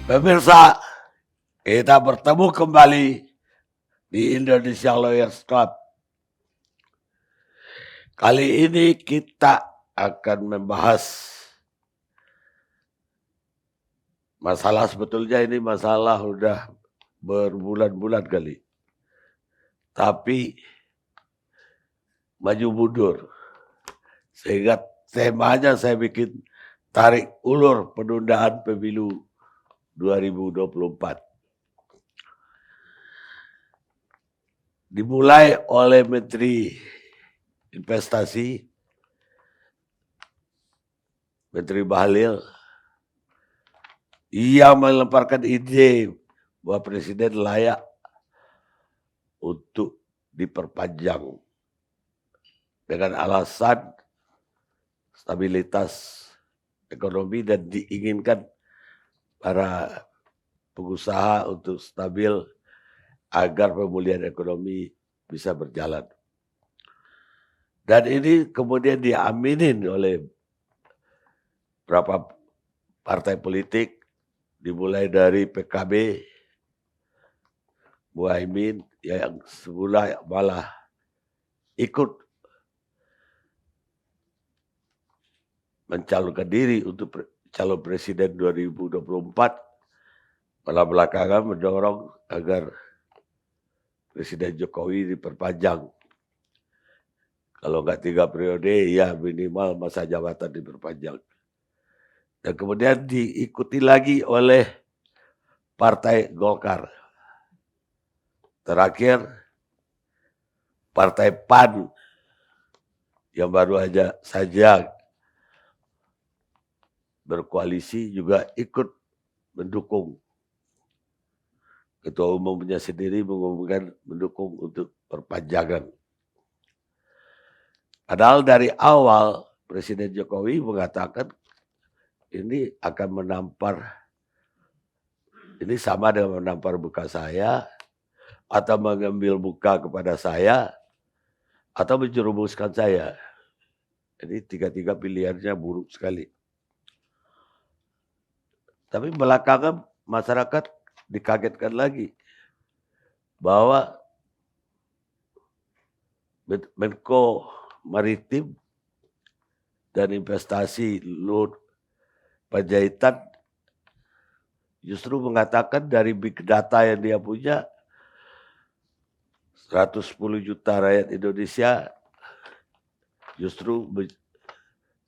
Pemirsa, kita bertemu kembali di Indonesia Lawyers Club. Kali ini kita akan membahas masalah, sebetulnya ini masalah udah berbulan-bulan kali. Tapi maju mundur. Sehingga temanya saya bikin tarik ulur penundaan pemilu 2024. Dimulai oleh Menteri Investasi, Menteri Bahlil, ia melemparkan ide bahwa Presiden layak untuk diperpanjang dengan alasan stabilitas ekonomi dan diinginkan para pengusaha untuk stabil agar pemulihan ekonomi bisa berjalan. Dan ini kemudian diaminin oleh beberapa partai politik, dimulai dari PKB, Muhaimin yang semula malah ikut mencalonkan diri untuk calon presiden 2024, malah belakangan mendorong agar Presiden Jokowi diperpanjang. Kalau nggak 3 periode, ya minimal masa jabatan diperpanjang. Dan kemudian diikuti lagi oleh Partai Golkar. Terakhir, Partai PAN yang baru saja berkoalisi juga ikut mendukung. Ketua umumnya sendiri mengumumkan mendukung untuk perpanjangan. Padahal dari awal Presiden Jokowi mengatakan ini akan menampar, ini sama dengan menampar muka saya, atau mengambil muka kepada saya, atau menjerumuskan saya. Jadi tiga-tiga pilihannya buruk sekali. Tapi belakangan masyarakat dikagetkan lagi bahwa Menko Maritim dan Investasi Luhut Panjaitan justru mengatakan dari big data yang dia punya, 110 juta rakyat Indonesia justru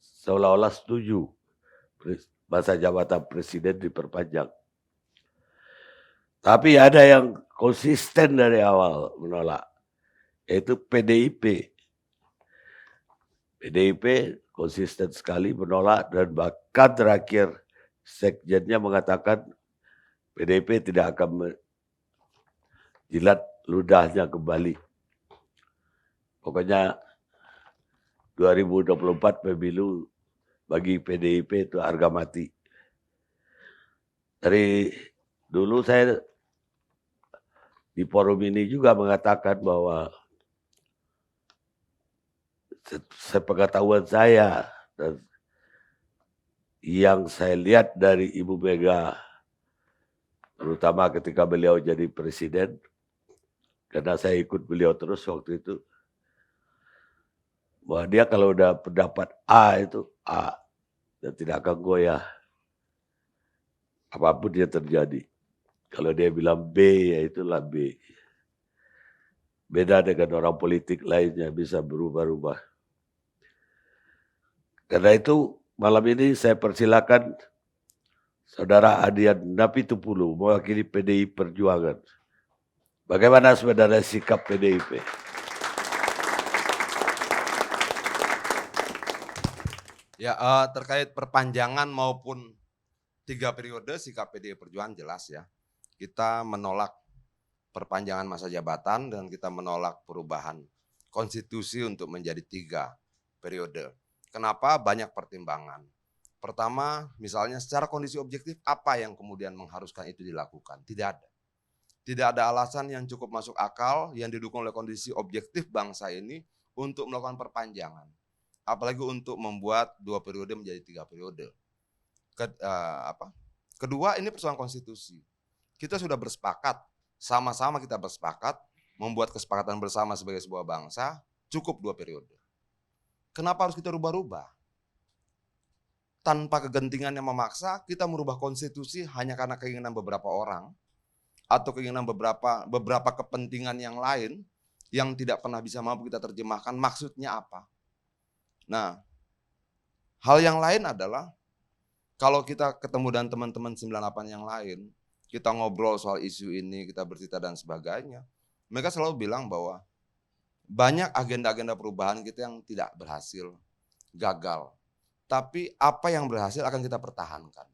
seolah-olah setuju masa jabatan presiden diperpanjang. Tapi ada yang konsisten dari awal menolak, yaitu PDIP. PDIP konsisten sekali menolak, dan bahkan terakhir sekjennya mengatakan PDIP tidak akan menjilat ludahnya kembali. Pokoknya 2024 pemilu bagi PDIP itu harga mati. Dari dulu saya di forum ini juga mengatakan bahwa sepengetahuan saya dan yang saya lihat dari Ibu Mega, terutama ketika beliau jadi presiden, karena saya ikut beliau terus waktu itu, bahwa dia kalau udah pendapat A itu A dan tidak akan goyah apapun yang terjadi. Kalau dia bilang B, ya itulah B. Beda dengan orang politik lainnya, bisa berubah-ubah. Karena itu malam ini saya persilakan Saudara Adian Napitupulu mewakili PDI Perjuangan. Bagaimana saudara sikap PDIP? Ya, terkait perpanjangan maupun 3 periode, sikap PDI Perjuangan jelas ya. Kita menolak perpanjangan masa jabatan dan kita menolak perubahan konstitusi untuk menjadi 3 periode. Kenapa? Banyak pertimbangan. Pertama, misalnya secara kondisi objektif apa yang kemudian mengharuskan itu dilakukan? Tidak ada. Tidak ada alasan yang cukup masuk akal yang didukung oleh kondisi objektif bangsa ini untuk melakukan perpanjangan. Apalagi untuk membuat 2 periode menjadi 3 periode. Kedua, ini persoalan konstitusi. Kita sudah bersepakat, sama-sama kita bersepakat, membuat kesepakatan bersama sebagai sebuah bangsa, cukup 2 periode. Kenapa harus kita rubah-rubah? Tanpa kegentingan yang memaksa, kita merubah konstitusi hanya karena keinginan beberapa orang atau keinginan beberapa kepentingan yang lain yang tidak pernah bisa mampu kita terjemahkan maksudnya apa. Nah, hal yang lain adalah kalau kita ketemu dengan teman-teman 98 yang lain, kita ngobrol soal isu ini, kita bercerita dan sebagainya, mereka selalu bilang bahwa banyak agenda-agenda perubahan kita yang tidak berhasil, gagal. Tapi apa yang berhasil akan kita pertahankan.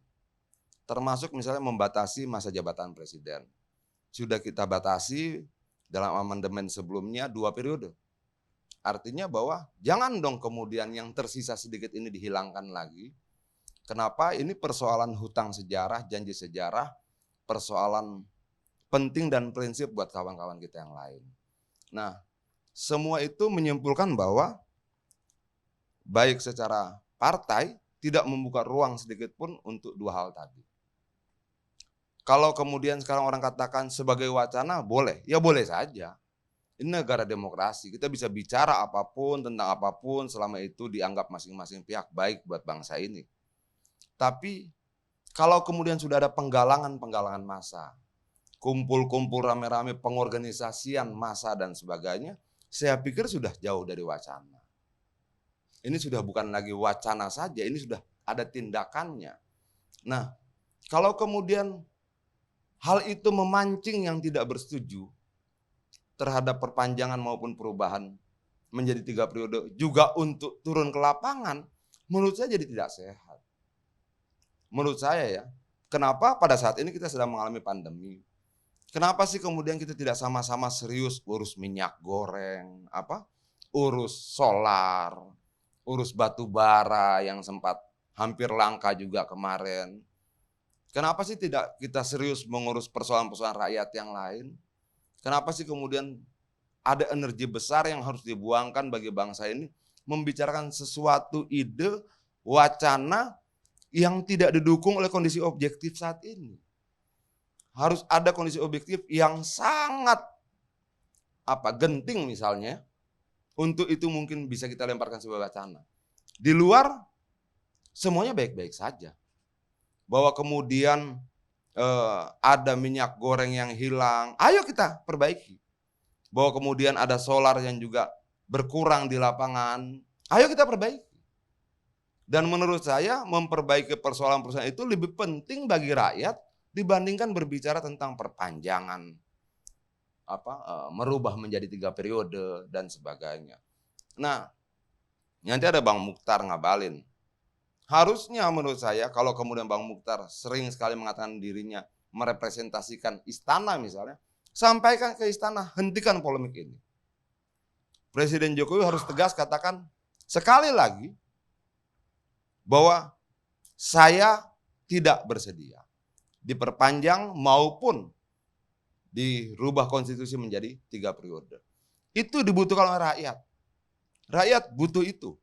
Termasuk misalnya membatasi masa jabatan presiden. Sudah kita batasi dalam amandemen sebelumnya 2 periode. Artinya bahwa jangan dong kemudian yang tersisa sedikit ini dihilangkan lagi. Kenapa? Ini persoalan hutang sejarah, janji sejarah, persoalan penting dan prinsip buat kawan-kawan kita yang lain. Nah, semua itu menyimpulkan bahwa baik secara partai tidak membuka ruang sedikit pun untuk 2 hal tadi. Kalau kemudian sekarang orang katakan sebagai wacana boleh, ya boleh saja. Ini negara demokrasi, kita bisa bicara apapun tentang apapun selama itu dianggap masing-masing pihak baik buat bangsa ini. Tapi kalau kemudian sudah ada penggalangan massa, kumpul-kumpul rame-rame pengorganisasian massa dan sebagainya, saya pikir sudah jauh dari wacana. Ini sudah bukan lagi wacana saja, ini sudah ada tindakannya. Nah, kalau kemudian hal itu memancing yang tidak bersetuju terhadap perpanjangan maupun perubahan menjadi 3 periode juga untuk turun ke lapangan, menurut saya jadi tidak sehat. Menurut saya ya, kenapa pada saat ini kita sedang mengalami pandemi? Kenapa sih kemudian kita tidak sama-sama serius urus minyak goreng, urus solar, urus batu bara yang sempat hampir langka juga kemarin. Kenapa sih tidak kita serius mengurus persoalan-persoalan rakyat yang lain? Kenapa sih kemudian ada energi besar yang harus dibuangkan bagi bangsa ini membicarakan sesuatu ide, wacana yang tidak didukung oleh kondisi objektif saat ini? Harus ada kondisi objektif yang sangat genting misalnya. Untuk itu mungkin bisa kita lemparkan sebagai wacana. Di luar semuanya baik-baik saja. Bahwa kemudian ada minyak goreng yang hilang, ayo kita perbaiki. Bahwa kemudian ada solar yang juga berkurang di lapangan, ayo kita perbaiki. Dan menurut saya memperbaiki persoalan-persoalan itu lebih penting bagi rakyat dibandingkan berbicara tentang perpanjangan, merubah menjadi 3 periode dan sebagainya. Nah, nanti ada Bang Mukhtar Ngabalin. Harusnya menurut saya kalau kemudian Bang Mukhtar sering sekali mengatakan dirinya merepresentasikan istana misalnya, sampaikan ke istana, hentikan polemik ini. Presiden Jokowi harus tegas katakan sekali lagi bahwa saya tidak bersedia diperpanjang maupun dirubah konstitusi menjadi 3 periode. Itu dibutuhkan oleh rakyat. Rakyat butuh itu.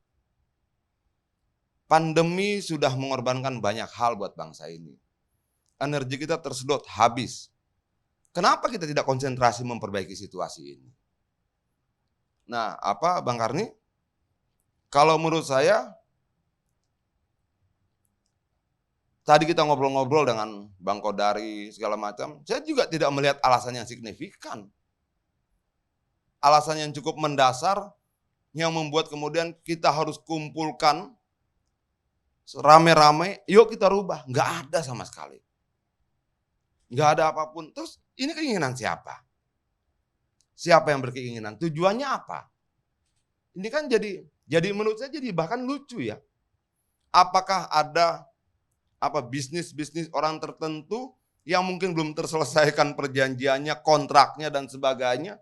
Pandemi sudah mengorbankan banyak hal buat bangsa ini. Energi kita tersedot habis. Kenapa kita tidak konsentrasi memperbaiki situasi ini? Nah, Bang Karni? Kalau menurut saya, tadi kita ngobrol-ngobrol dengan Bang Kodari segala macam, saya juga tidak melihat alasan yang signifikan. Alasan yang cukup mendasar yang membuat kemudian kita harus kumpulkan rame-rame, yuk kita rubah. Nggak ada sama sekali. Nggak ada apapun. Terus ini keinginan siapa? Siapa yang berkeinginan? Tujuannya apa? Ini kan jadi menurut saya jadi bahkan lucu ya. Apakah ada bisnis-bisnis orang tertentu yang mungkin belum terselesaikan perjanjiannya, kontraknya dan sebagainya,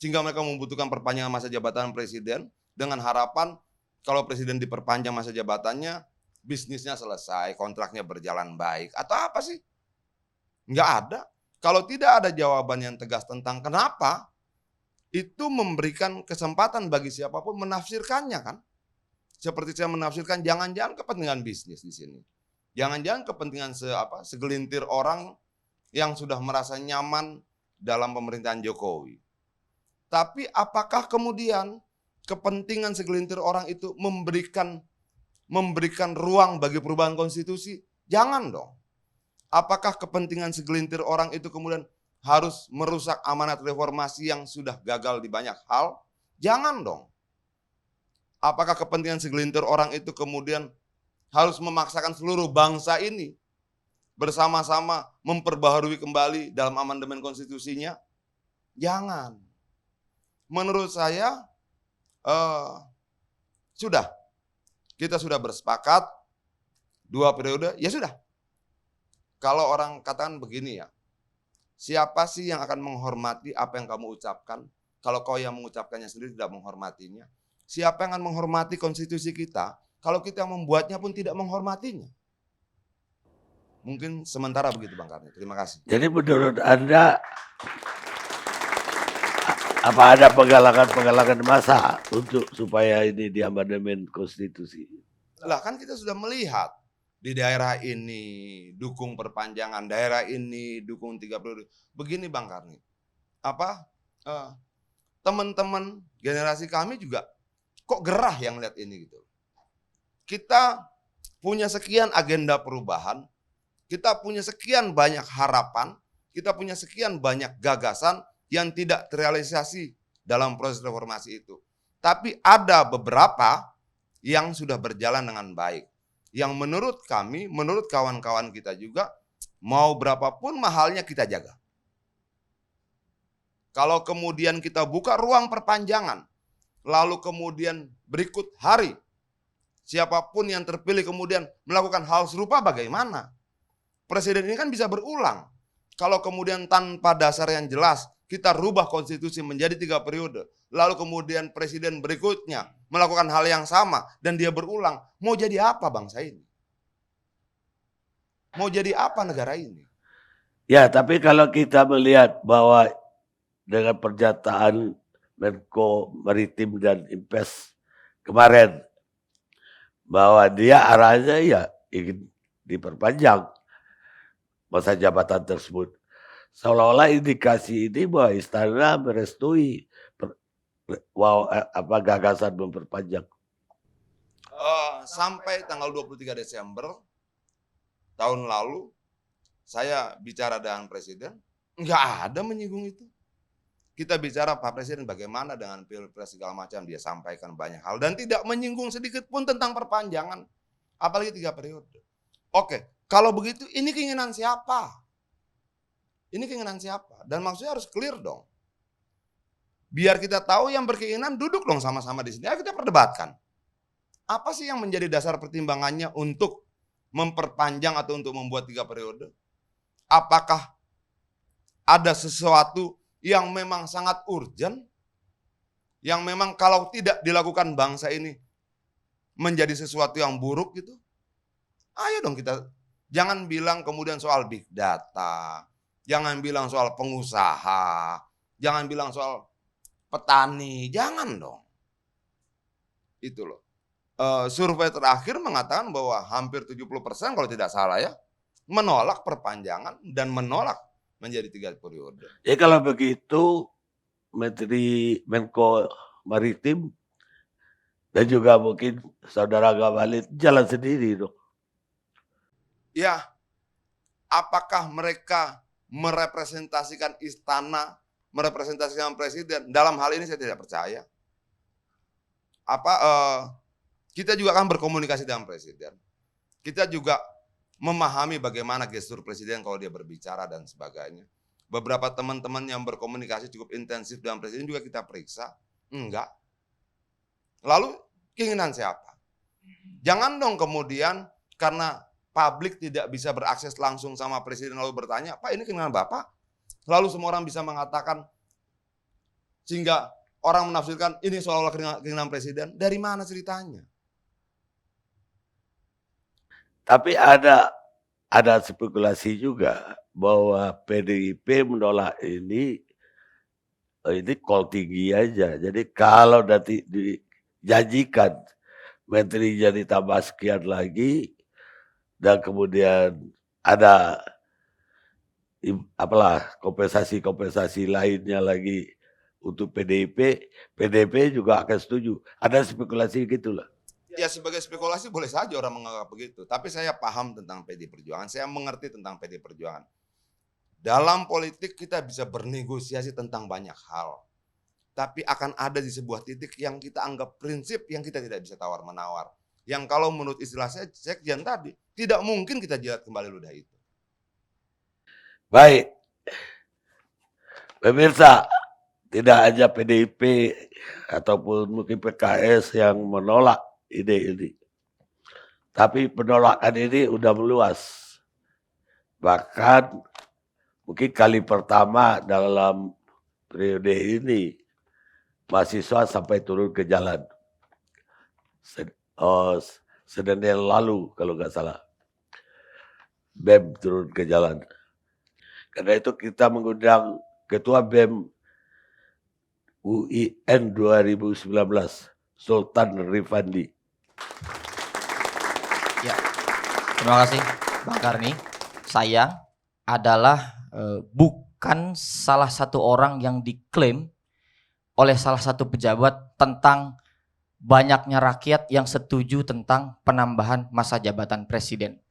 sehingga mereka membutuhkan perpanjangan masa jabatan presiden dengan harapan kalau presiden diperpanjang masa jabatannya, bisnisnya selesai, kontraknya berjalan baik, atau apa sih? Nggak ada. Kalau tidak ada jawaban yang tegas tentang kenapa, itu memberikan kesempatan bagi siapapun menafsirkannya kan. Seperti saya menafsirkan jangan-jangan kepentingan bisnis di sini. Jangan-jangan kepentingan segelintir orang yang sudah merasa nyaman dalam pemerintahan Jokowi. Tapi apakah kemudian kepentingan segelintir orang itu memberikan ruang bagi perubahan konstitusi? Jangan dong. Apakah kepentingan segelintir orang itu kemudian harus merusak amanat reformasi yang sudah gagal di banyak hal? Jangan dong. Apakah kepentingan segelintir orang itu kemudian harus memaksakan seluruh bangsa ini bersama-sama memperbaharui kembali dalam amandemen konstitusinya? Jangan. Menurut saya kita sudah bersepakat 2 periode, ya sudah. Kalau orang katakan begini ya, siapa sih yang akan menghormati apa yang kamu ucapkan? Kalau kau yang mengucapkannya sendiri tidak menghormatinya. Siapa yang akan menghormati konstitusi kita kalau kita yang membuatnya pun tidak menghormatinya? Mungkin sementara begitu Bang Karni. Terima kasih. Jadi menurut Anda apa ada penggalangan massa untuk supaya ini di amandemen konstitusi? Lah kan kita sudah melihat di daerah ini dukung perpanjangan, daerah ini dukung 3 periode. Begini Bang Karni, teman-teman generasi kami juga kok gerah yang lihat ini gitu. Kita punya sekian agenda perubahan, kita punya sekian banyak harapan, kita punya sekian banyak gagasan yang tidak terrealisasi dalam proses reformasi itu. Tapi ada beberapa yang sudah berjalan dengan baik. Yang menurut kami, menurut kawan-kawan kita juga, mau berapapun mahalnya kita jaga. Kalau kemudian kita buka ruang perpanjangan, lalu kemudian berikut hari, siapapun yang terpilih kemudian melakukan hal serupa bagaimana? Presiden ini kan bisa berulang. Kalau kemudian tanpa dasar yang jelas, kita rubah konstitusi menjadi 3 periode. Lalu kemudian presiden berikutnya melakukan hal yang sama dan dia berulang. Mau jadi apa bangsa ini? Mau jadi apa negara ini? Ya, tapi kalau kita melihat bahwa dengan pernyataan Menko Maritim dan Invest kemarin bahwa dia arahnya ya ingin diperpanjang masa jabatan tersebut. Seolah-olah indikasi ini bahwa istana merestui gagasan memperpanjang. Sampai tanggal 23 Desember tahun lalu, saya bicara dengan Presiden, nggak ada menyinggung itu. Kita bicara Pak Presiden bagaimana dengan Pilpres segala macam, dia sampaikan banyak hal dan tidak menyinggung sedikit pun tentang perpanjangan, apalagi 3 periode. Oke, kalau begitu ini keinginan siapa? Ini keinginan siapa? Dan maksudnya harus clear dong. Biar kita tahu yang berkeinginan duduk dong sama-sama di sini. Ayo kita perdebatkan. Apa sih yang menjadi dasar pertimbangannya untuk memperpanjang atau untuk membuat 3 periode? Apakah ada sesuatu yang memang sangat urgent? Yang memang kalau tidak dilakukan bangsa ini menjadi sesuatu yang buruk gitu? Ayo dong kita, jangan bilang kemudian soal big data. Jangan bilang soal pengusaha, jangan bilang soal petani, jangan dong. Itu loh. Survei terakhir mengatakan bahwa hampir 70% kalau tidak salah ya, menolak perpanjangan dan menolak menjadi 3 periode. Ya kalau begitu Menko Maritim dan juga mungkin Saudara Ngabalin jalan sendiri dong. Ya, apakah mereka merepresentasikan istana, merepresentasikan presiden? Dalam hal ini saya tidak percaya. Kita juga akan berkomunikasi dengan presiden. Kita juga memahami bagaimana gestur presiden kalau dia berbicara dan sebagainya. Beberapa teman-teman yang berkomunikasi cukup intensif dengan presiden juga kita periksa. Enggak. Lalu keinginan siapa? Jangan dong kemudian karena publik tidak bisa berakses langsung sama presiden lalu bertanya, Pak ini keinginan Bapak? Lalu semua orang bisa mengatakan, sehingga orang menafsirkan ini seolah-olah keinginan presiden. Dari mana ceritanya? Tapi ada spekulasi juga bahwa PDIP menolak ini call tinggi aja. Jadi kalau nanti dijanjikan menterinya ditambah sekian lagi, dan kemudian ada kompensasi lainnya lagi untuk PDIP juga akan setuju. Ada spekulasi gitulah. Ya sebagai spekulasi boleh saja orang menganggap begitu. Tapi saya paham tentang PD Perjuangan, saya mengerti tentang PD Perjuangan. Dalam politik kita bisa bernegosiasi tentang banyak hal. Tapi akan ada di sebuah titik yang kita anggap prinsip yang kita tidak bisa tawar-menawar. Yang kalau menurut istilah sekjen tadi, tidak mungkin kita jilat kembali ludah itu. Baik, pemirsa, tidak hanya PDIP ataupun mungkin PKS yang menolak ide ini. Tapi penolakan ini udah meluas. Bahkan mungkin kali pertama dalam periode ini mahasiswa sampai turun ke jalan. Senin lalu kalau nggak salah. BEM turun ke jalan. Karena itu kita mengundang Ketua BEM UIN 2019, Sultan Rifandi. Ya, terima kasih Bang Karni. Saya adalah bukan salah satu orang yang diklaim oleh salah satu pejabat tentang banyaknya rakyat yang setuju tentang penambahan masa jabatan presiden.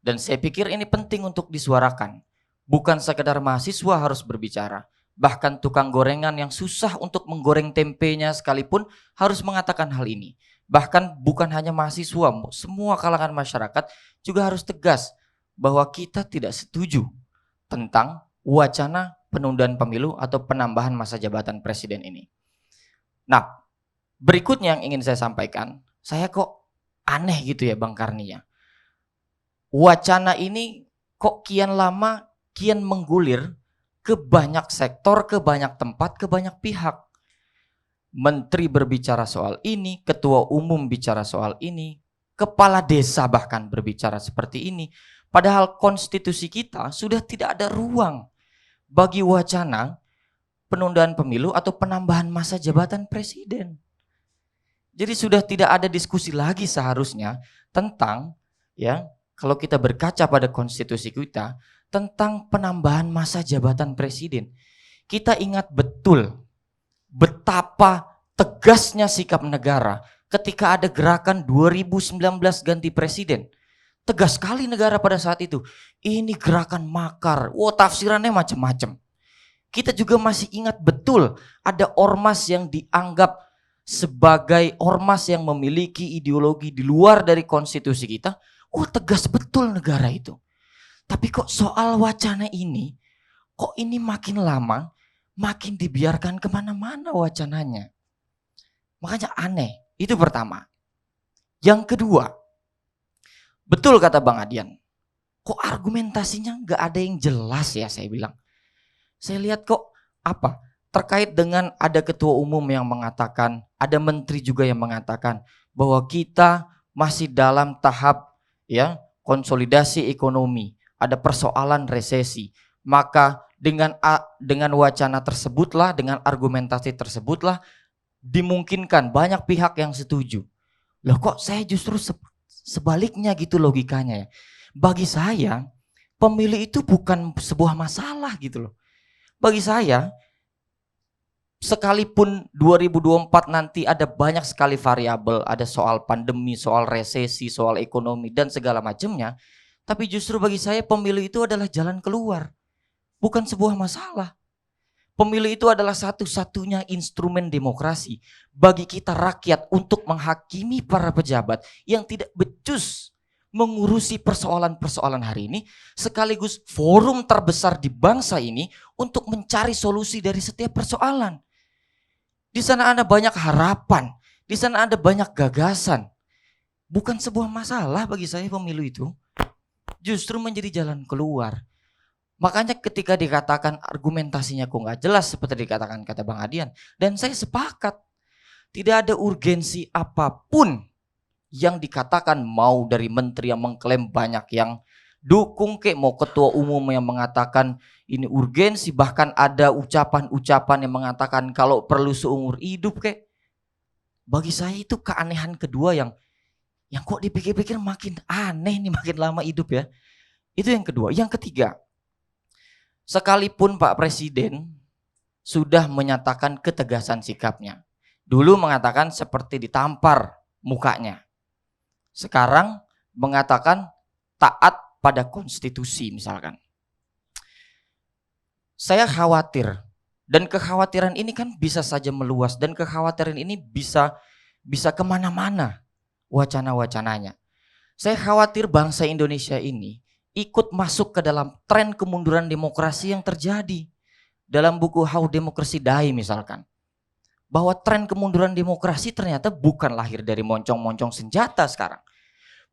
Dan saya pikir ini penting untuk disuarakan. Bukan sekedar mahasiswa harus berbicara. Bahkan tukang gorengan yang susah untuk menggoreng tempenya sekalipun harus mengatakan hal ini. Bahkan bukan hanya mahasiswa, semua kalangan masyarakat juga harus tegas bahwa kita tidak setuju tentang wacana penundaan pemilu atau penambahan masa jabatan presiden ini. Nah, berikutnya yang ingin saya sampaikan, saya kok aneh gitu ya Bang Karni ya. Wacana ini kok kian lama, kian menggulir ke banyak sektor, ke banyak tempat, ke banyak pihak. Menteri berbicara soal ini, ketua umum bicara soal ini, kepala desa bahkan berbicara seperti ini. Padahal konstitusi kita sudah tidak ada ruang bagi wacana penundaan pemilu atau penambahan masa jabatan presiden. Jadi sudah tidak ada diskusi lagi seharusnya tentang ya, kalau kita berkaca pada konstitusi kita tentang penambahan masa jabatan presiden. Kita ingat betul betapa tegasnya sikap negara ketika ada gerakan 2019 ganti presiden. Tegas sekali negara pada saat itu. Ini gerakan makar. Tafsirannya macam-macam. Kita juga masih ingat betul ada ormas yang dianggap sebagai ormas yang memiliki ideologi di luar dari konstitusi kita. Tegas betul negara itu. Tapi kok soal wacana ini, kok ini makin lama, makin dibiarkan kemana-mana wacananya. Makanya aneh, itu pertama. Yang kedua, betul kata Bang Adian, kok argumentasinya gak ada yang jelas ya saya bilang. Saya lihat kok terkait dengan ada ketua umum yang mengatakan, ada menteri juga yang mengatakan bahwa kita masih dalam tahap ya konsolidasi ekonomi, ada persoalan resesi. Maka dengan wacana tersebutlah, dengan argumentasi tersebutlah dimungkinkan banyak pihak yang setuju. Loh kok saya justru sebaliknya gitu logikanya ya. Bagi saya pemilu itu bukan sebuah masalah gitu loh. Bagi saya sekalipun 2024 nanti ada banyak sekali variabel, ada soal pandemi, soal resesi, soal ekonomi dan segala macamnya, tapi justru bagi saya pemilu itu adalah jalan keluar, bukan sebuah masalah. Pemilu itu adalah satu-satunya instrumen demokrasi bagi kita rakyat untuk menghakimi para pejabat yang tidak becus mengurusi persoalan-persoalan hari ini, sekaligus forum terbesar di bangsa ini untuk mencari solusi dari setiap persoalan. Di sana ada banyak harapan, di sana ada banyak gagasan. Bukan sebuah masalah bagi saya pemilu itu. Justru menjadi jalan keluar. Makanya ketika dikatakan argumentasinya kok nggak jelas seperti dikatakan kata Bang Adian. Dan saya sepakat. Tidak ada urgensi apapun yang dikatakan, mau dari menteri yang mengklaim banyak yang dukung mau ketua umum yang mengatakan ini urgensi, bahkan ada ucapan-ucapan yang mengatakan kalau perlu seumur hidup Bagi saya itu keanehan kedua yang Yang kok dipikir-pikir makin aneh nih makin lama hidup ya. Itu yang kedua. Yang ketiga, sekalipun Pak Presiden sudah menyatakan ketegasan sikapnya. Dulu mengatakan seperti ditampar mukanya. Sekarang mengatakan taat pada konstitusi misalkan. Saya khawatir, dan kekhawatiran ini kan bisa saja meluas, dan kekhawatiran ini bisa kemana-mana wacana-wacananya. Saya khawatir bangsa Indonesia ini ikut masuk ke dalam tren kemunduran demokrasi yang terjadi. Dalam buku How Democracy Die misalkan, bahwa tren kemunduran demokrasi ternyata bukan lahir dari moncong-moncong senjata sekarang,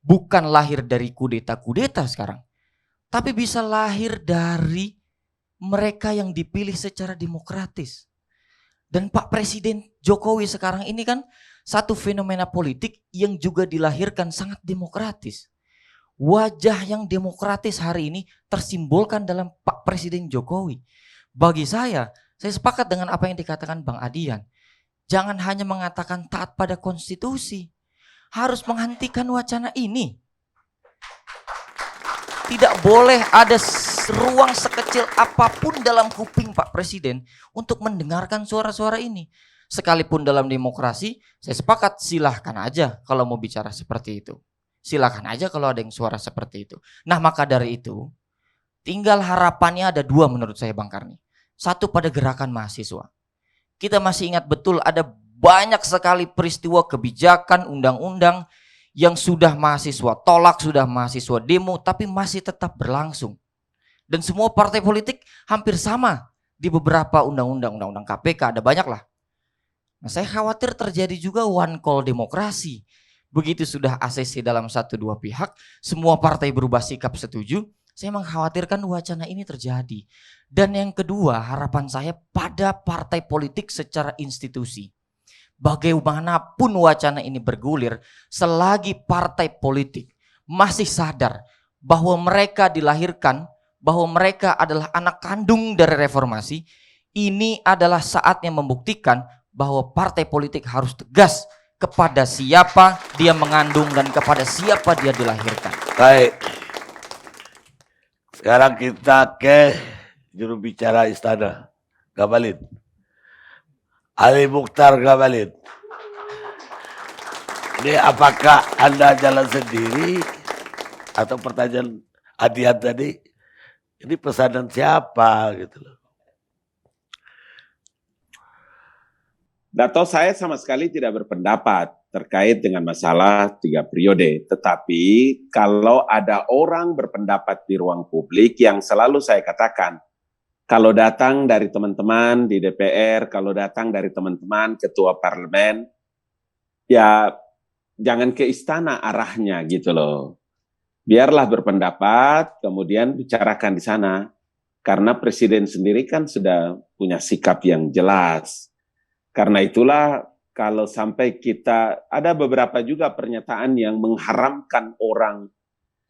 bukan lahir dari kudeta-kudeta sekarang, tapi bisa lahir dari mereka yang dipilih secara demokratis. Dan Pak Presiden Jokowi sekarang ini kan satu fenomena politik yang juga dilahirkan sangat demokratis. Wajah yang demokratis hari ini tersimbolkan dalam Pak Presiden Jokowi. Bagi saya sepakat dengan apa yang dikatakan Bang Adian. Jangan hanya mengatakan taat pada konstitusi, harus menghentikan wacana ini. Tidak boleh ada ruang sekecil apapun dalam kuping Pak Presiden untuk mendengarkan suara-suara ini. Sekalipun dalam demokrasi, saya sepakat silahkan aja kalau mau bicara seperti itu. Silahkan aja kalau ada yang suara seperti itu. Nah maka dari itu, tinggal harapannya ada dua menurut saya Bang Karni. Satu pada gerakan mahasiswa. Kita masih ingat betul ada banyak sekali peristiwa kebijakan undang-undang yang sudah mahasiswa tolak, sudah mahasiswa demo, tapi masih tetap berlangsung. Dan semua partai politik hampir sama di beberapa undang-undang KPK, ada banyak lah. Nah, saya khawatir terjadi juga one call demokrasi. Begitu sudah ACC dalam 1-2 pihak, semua partai berubah sikap setuju, saya mengkhawatirkan wacana ini terjadi. Dan yang kedua, harapan saya pada partai politik secara institusi. Bagaimanapun wacana ini bergulir, selagi partai politik masih sadar bahwa mereka dilahirkan, bahwa mereka adalah anak kandung dari reformasi, ini adalah saatnya membuktikan bahwa partai politik harus tegas kepada siapa dia mengandung dan kepada siapa dia dilahirkan. Baik. Sekarang kita ke juru bicara istana, Ngabalin. Ali Mukhtar Ngabalin. Ini apakah Anda jalan sendiri atau pertanyaan Adian tadi? Ini pesanan siapa gitu loh. Dato, saya sama sekali tidak berpendapat terkait dengan masalah 3 periode. Tetapi kalau ada orang berpendapat di ruang publik yang selalu saya katakan, kalau datang dari teman-teman di DPR, kalau datang dari teman-teman ketua parlemen, ya jangan ke istana arahnya gitu loh. Biarlah berpendapat, kemudian bicarakan di sana. Karena presiden sendiri kan sudah punya sikap yang jelas. Karena itulah kalau sampai kita, ada beberapa juga pernyataan yang mengharamkan orang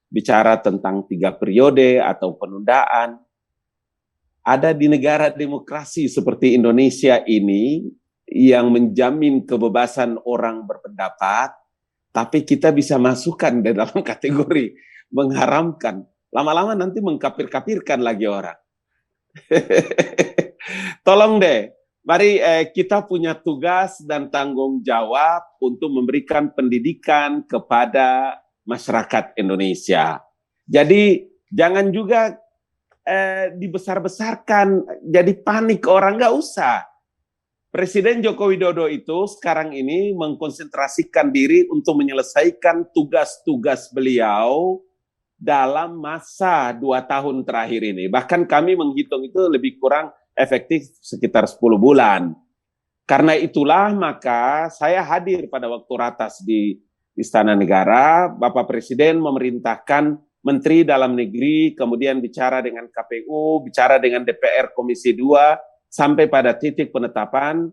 bicara tentang 3 periode atau penundaan. Ada di negara demokrasi seperti Indonesia ini yang menjamin kebebasan orang berpendapat, tapi kita bisa masukkan di dalam kategori mengharamkan. Lama-lama nanti mengkapir-kapirkan lagi orang. Tolong deh. Mari kita punya tugas dan tanggung jawab untuk memberikan pendidikan kepada masyarakat Indonesia. Jadi jangan juga dibesar-besarkan, jadi panik orang, nggak usah. Presiden Joko Widodo itu sekarang ini mengkonsentrasikan diri untuk menyelesaikan tugas-tugas beliau dalam masa 2 tahun terakhir ini. Bahkan kami menghitung itu lebih kurang efektif sekitar 10 bulan. Karena itulah maka saya hadir pada waktu ratas di Istana Negara. Bapak Presiden memerintahkan Menteri Dalam Negeri, kemudian bicara dengan KPU, bicara dengan DPR Komisi 2, sampai pada titik penetapan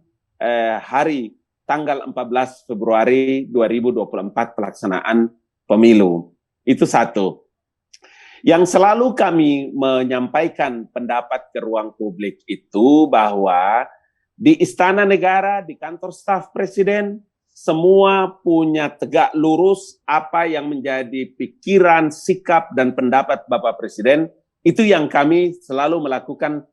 hari tanggal 14 Februari 2024 pelaksanaan pemilu. Itu satu. Yang selalu kami menyampaikan pendapat ke ruang publik itu bahwa di Istana Negara, di kantor staf Presiden, semua punya tegak lurus apa yang menjadi pikiran, sikap, dan pendapat Bapak Presiden. Itu yang kami selalu melakukan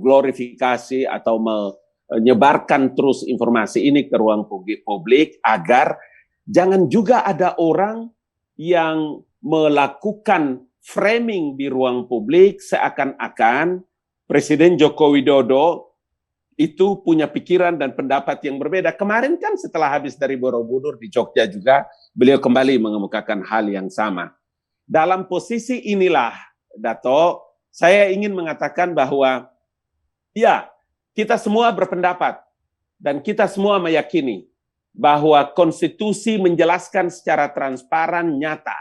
glorifikasi atau menyebarkan terus informasi ini ke ruang publik agar jangan juga ada orang yang melakukan framing di ruang publik seakan-akan Presiden Joko Widodo itu punya pikiran dan pendapat yang berbeda. Kemarin kan setelah habis dari Borobudur di Jogja juga, beliau kembali mengemukakan hal yang sama. Dalam posisi inilah, Dato, saya ingin mengatakan bahwa ya, kita semua berpendapat dan kita semua meyakini bahwa konstitusi menjelaskan secara transparan nyata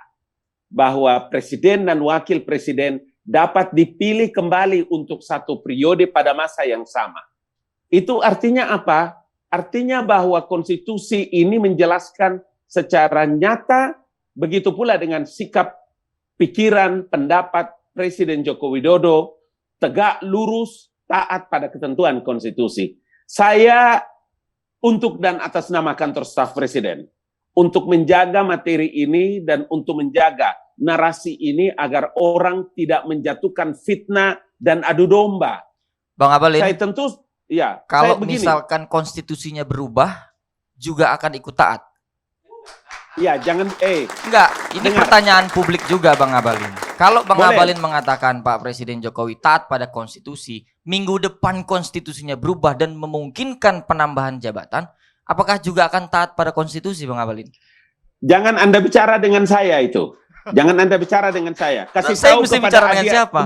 bahwa presiden dan wakil presiden dapat dipilih kembali untuk satu periode pada masa yang sama. Itu artinya apa? Artinya bahwa konstitusi ini menjelaskan secara nyata, begitu pula dengan sikap, pikiran, pendapat Presiden Joko Widodo, tegak lurus, taat pada ketentuan konstitusi. Saya untuk dan atas nama kantor staf presiden, untuk menjaga materi ini dan untuk menjaga narasi ini agar orang tidak menjatuhkan fitnah dan adu domba. Bang Abalin, Saya tentu, ya. kalau saya begini, misalkan konstitusinya berubah, juga akan ikut taat. ya jangan, Enggak, ini dengar. pertanyaan publik juga Bang Abalin. Kalau Bang Boleh. Abalin mengatakan Pak Presiden Jokowi taat pada konstitusi, minggu depan konstitusinya berubah dan memungkinkan penambahan jabatan, apakah juga akan taat pada konstitusi Bang Abalin? Jangan Anda bicara dengan saya itu. Jangan Anda bicara dengan saya. Kasih Saya tahu mesti kepada bicara dengan Adian. siapa?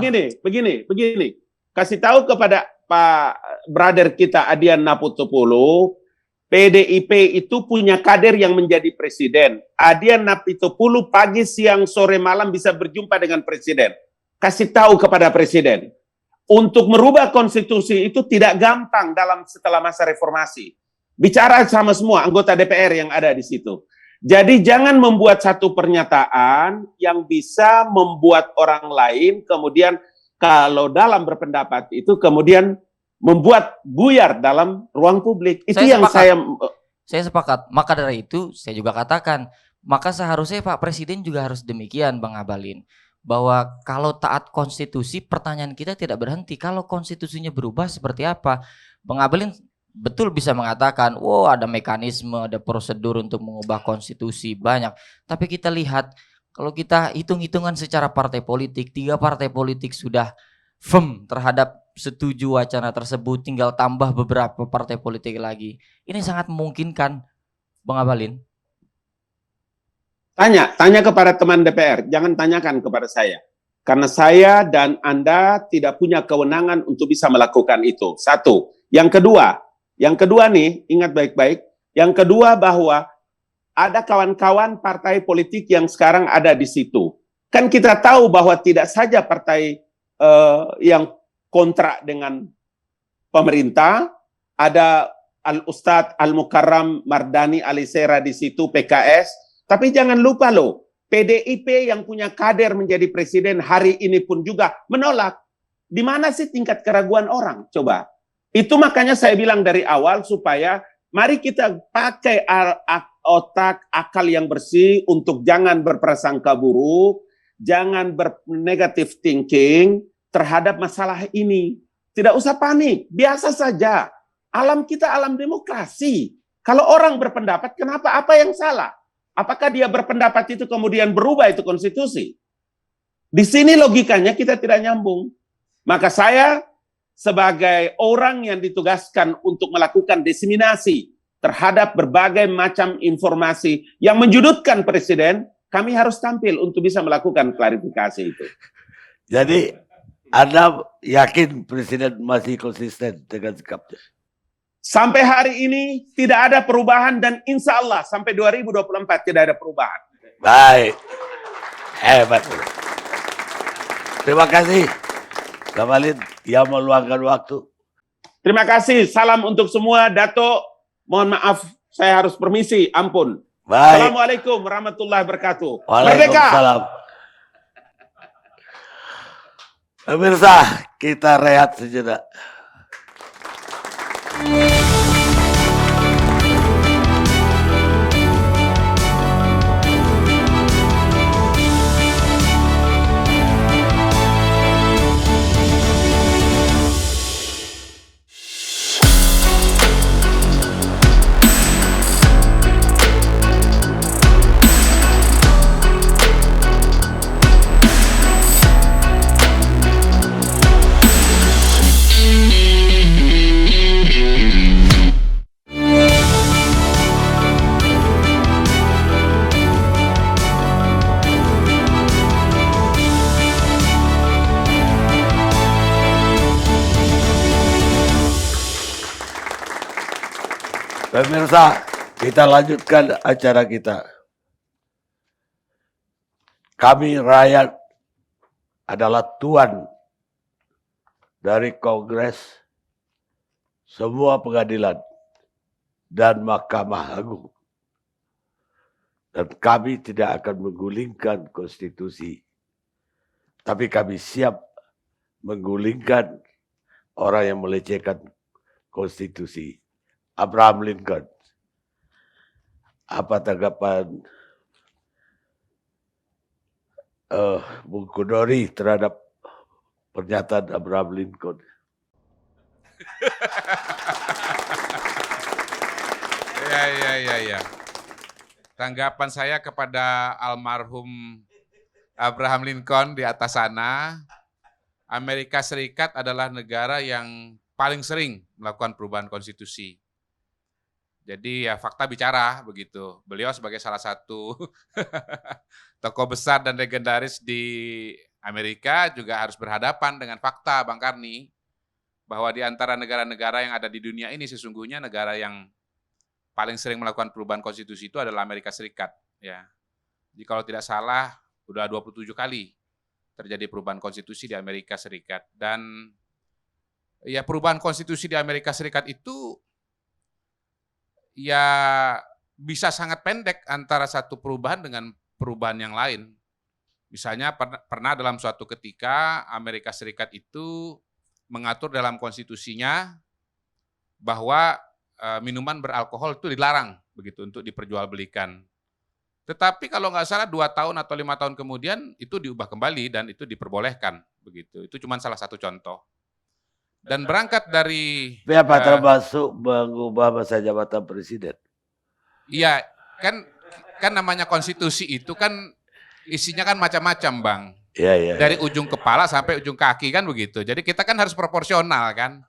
Begini. Kasih tahu kepada Pak brother kita Adian Napitupulu, PDIP itu punya kader yang menjadi presiden. Adian Napitupulu pagi, siang, sore, malam bisa berjumpa dengan presiden. Kasih tahu kepada presiden. Untuk merubah konstitusi itu tidak gampang setelah masa reformasi. Bicara sama semua anggota DPR yang ada di situ. Jadi jangan membuat satu pernyataan yang bisa membuat orang lain kemudian kalau dalam berpendapat itu kemudian membuat buyar dalam ruang publik. Itu Saya yang sepakat. saya... Saya sepakat. Maka dari itu saya juga katakan, maka seharusnya Pak Presiden juga harus demikian Bang Abalin. Bahwa kalau taat konstitusi, pertanyaan kita tidak berhenti. Kalau konstitusinya berubah seperti apa? Bang Abalin betul bisa mengatakan, wow ada mekanisme, ada prosedur untuk mengubah konstitusi, banyak. Tapi kita lihat, kalau kita hitung-hitungan secara partai politik, 3 partai politik sudah firm terhadap setuju wacana tersebut, tinggal tambah beberapa partai politik lagi. Ini sangat memungkinkan, Bang Abalin. Tanya kepada teman DPR, jangan tanyakan kepada saya. Karena saya dan Anda tidak punya kewenangan untuk bisa melakukan itu. Satu. Yang kedua nih, ingat baik-baik. Yang kedua bahwa ada kawan-kawan partai politik yang sekarang ada di situ. Kan kita tahu bahwa tidak saja partai yang kontrak dengan pemerintah, ada Al-Ustadz Al-Mukarram Mardani Alisera di situ, PKS. Tapi jangan lupa loh, PDIP yang punya kader menjadi presiden hari ini pun juga menolak. Di mana sih tingkat keraguan orang? Coba. Itu makanya saya bilang dari awal supaya mari kita pakai otak, akal yang bersih untuk jangan berprasangka buruk, jangan bernegative thinking terhadap masalah ini. Tidak usah panik, biasa saja. Alam kita alam demokrasi. Kalau orang berpendapat, kenapa? Apa yang salah? Apakah dia berpendapat itu kemudian berubah itu konstitusi? Di sini logikanya kita tidak nyambung. Maka saya sebagai orang yang ditugaskan untuk melakukan diseminasi terhadap berbagai macam informasi yang menjudutkan presiden, kami harus tampil untuk bisa melakukan klarifikasi itu. Jadi Anda yakin presiden masih konsisten dengan sikapnya? Sampai hari ini tidak ada perubahan dan insya Allah sampai 2024 tidak ada perubahan. Baik, hebat. Terima kasih, Bang Abalin yang meluangkan waktu. Terima kasih, salam untuk semua. Dato, mohon maaf saya harus permisi, ampun. Baik. Assalamualaikum warahmatullahi wabarakatuh. Merdeka! Waalaikumsalam. Pemirsa, kita rehat sejenak. Pemirsa, kita lanjutkan acara kita. Kami rakyat adalah tuan dari Kongres, semua pengadilan, dan Mahkamah Agung. Dan kami tidak akan menggulingkan konstitusi. Tapi kami siap menggulingkan orang yang melecehkan konstitusi. Abraham Lincoln. Apa tanggapan Bung Kudori terhadap pernyataan Abraham Lincoln? Ya. Tanggapan saya kepada almarhum Abraham Lincoln di atas sana, Amerika Serikat adalah negara yang paling sering melakukan perubahan konstitusi. Jadi ya fakta bicara begitu. Beliau sebagai salah satu tokoh besar dan legendaris di Amerika juga harus berhadapan dengan fakta, Bang Karni, bahwa di antara negara-negara yang ada di dunia ini sesungguhnya negara yang paling sering melakukan perubahan konstitusi itu adalah Amerika Serikat. Ya. Jadi kalau tidak salah, udah 27 kali terjadi perubahan konstitusi di Amerika Serikat. Dan ya perubahan konstitusi di Amerika Serikat itu ya bisa sangat pendek antara satu perubahan dengan perubahan yang lain. Misalnya pernah dalam suatu ketika Amerika Serikat itu mengatur dalam konstitusinya bahwa minuman beralkohol itu dilarang begitu untuk diperjualbelikan. Tetapi kalau nggak salah 2 tahun atau 5 tahun kemudian itu diubah kembali dan itu diperbolehkan begitu. Itu cuma salah satu contoh. Dan berangkat dari Apa termasuk mengubah masa jabatan presiden? iya kan namanya konstitusi itu kan isinya kan macam-macam, Bang. Iya. Dari ujung kepala sampai ujung kaki kan begitu. Jadi kita kan harus proporsional kan.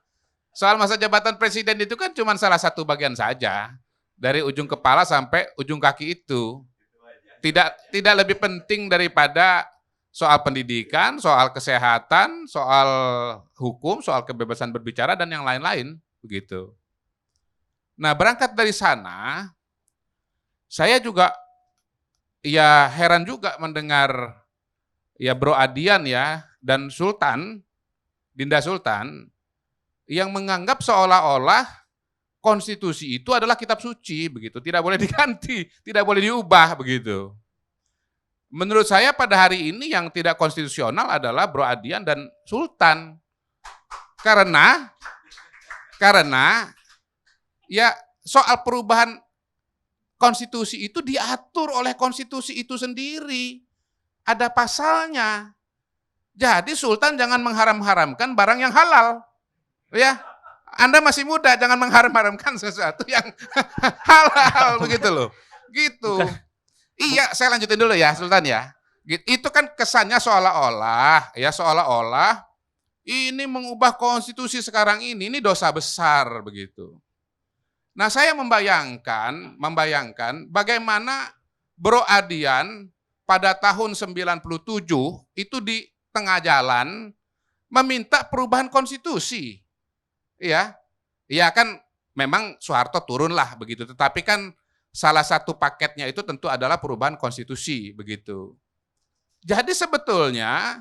Soal masa jabatan presiden itu kan cuma salah satu bagian saja. Dari ujung kepala sampai ujung kaki itu. Tidak lebih penting daripada soal pendidikan, soal kesehatan, soal hukum, soal kebebasan berbicara, dan yang lain-lain. Begitu. Nah, berangkat dari sana, saya juga ya heran juga mendengar ya Bro Adian ya dan Sultan, Dinda Sultan, yang menganggap seolah-olah konstitusi itu adalah kitab suci, begitu. Tidak boleh diganti, tidak boleh diubah, begitu. Menurut saya pada hari ini yang tidak konstitusional adalah Bro Adian dan Sultan. Karena ya soal perubahan konstitusi itu diatur oleh konstitusi itu sendiri. Ada pasalnya. Jadi Sultan jangan mengharam-haramkan barang yang halal. Ya, Anda masih muda, jangan mengharam-haramkan sesuatu yang halal, begitu loh. Gitu. Iya, saya lanjutin dulu ya, Sultan ya. Itu kan kesannya seolah-olah ini mengubah konstitusi sekarang ini dosa besar begitu. Nah, saya membayangkan bagaimana Bro Adian pada tahun 97 itu di tengah jalan meminta perubahan konstitusi. Ya kan memang Soeharto turunlah begitu, tetapi kan salah satu paketnya itu tentu adalah perubahan konstitusi begitu. Jadi sebetulnya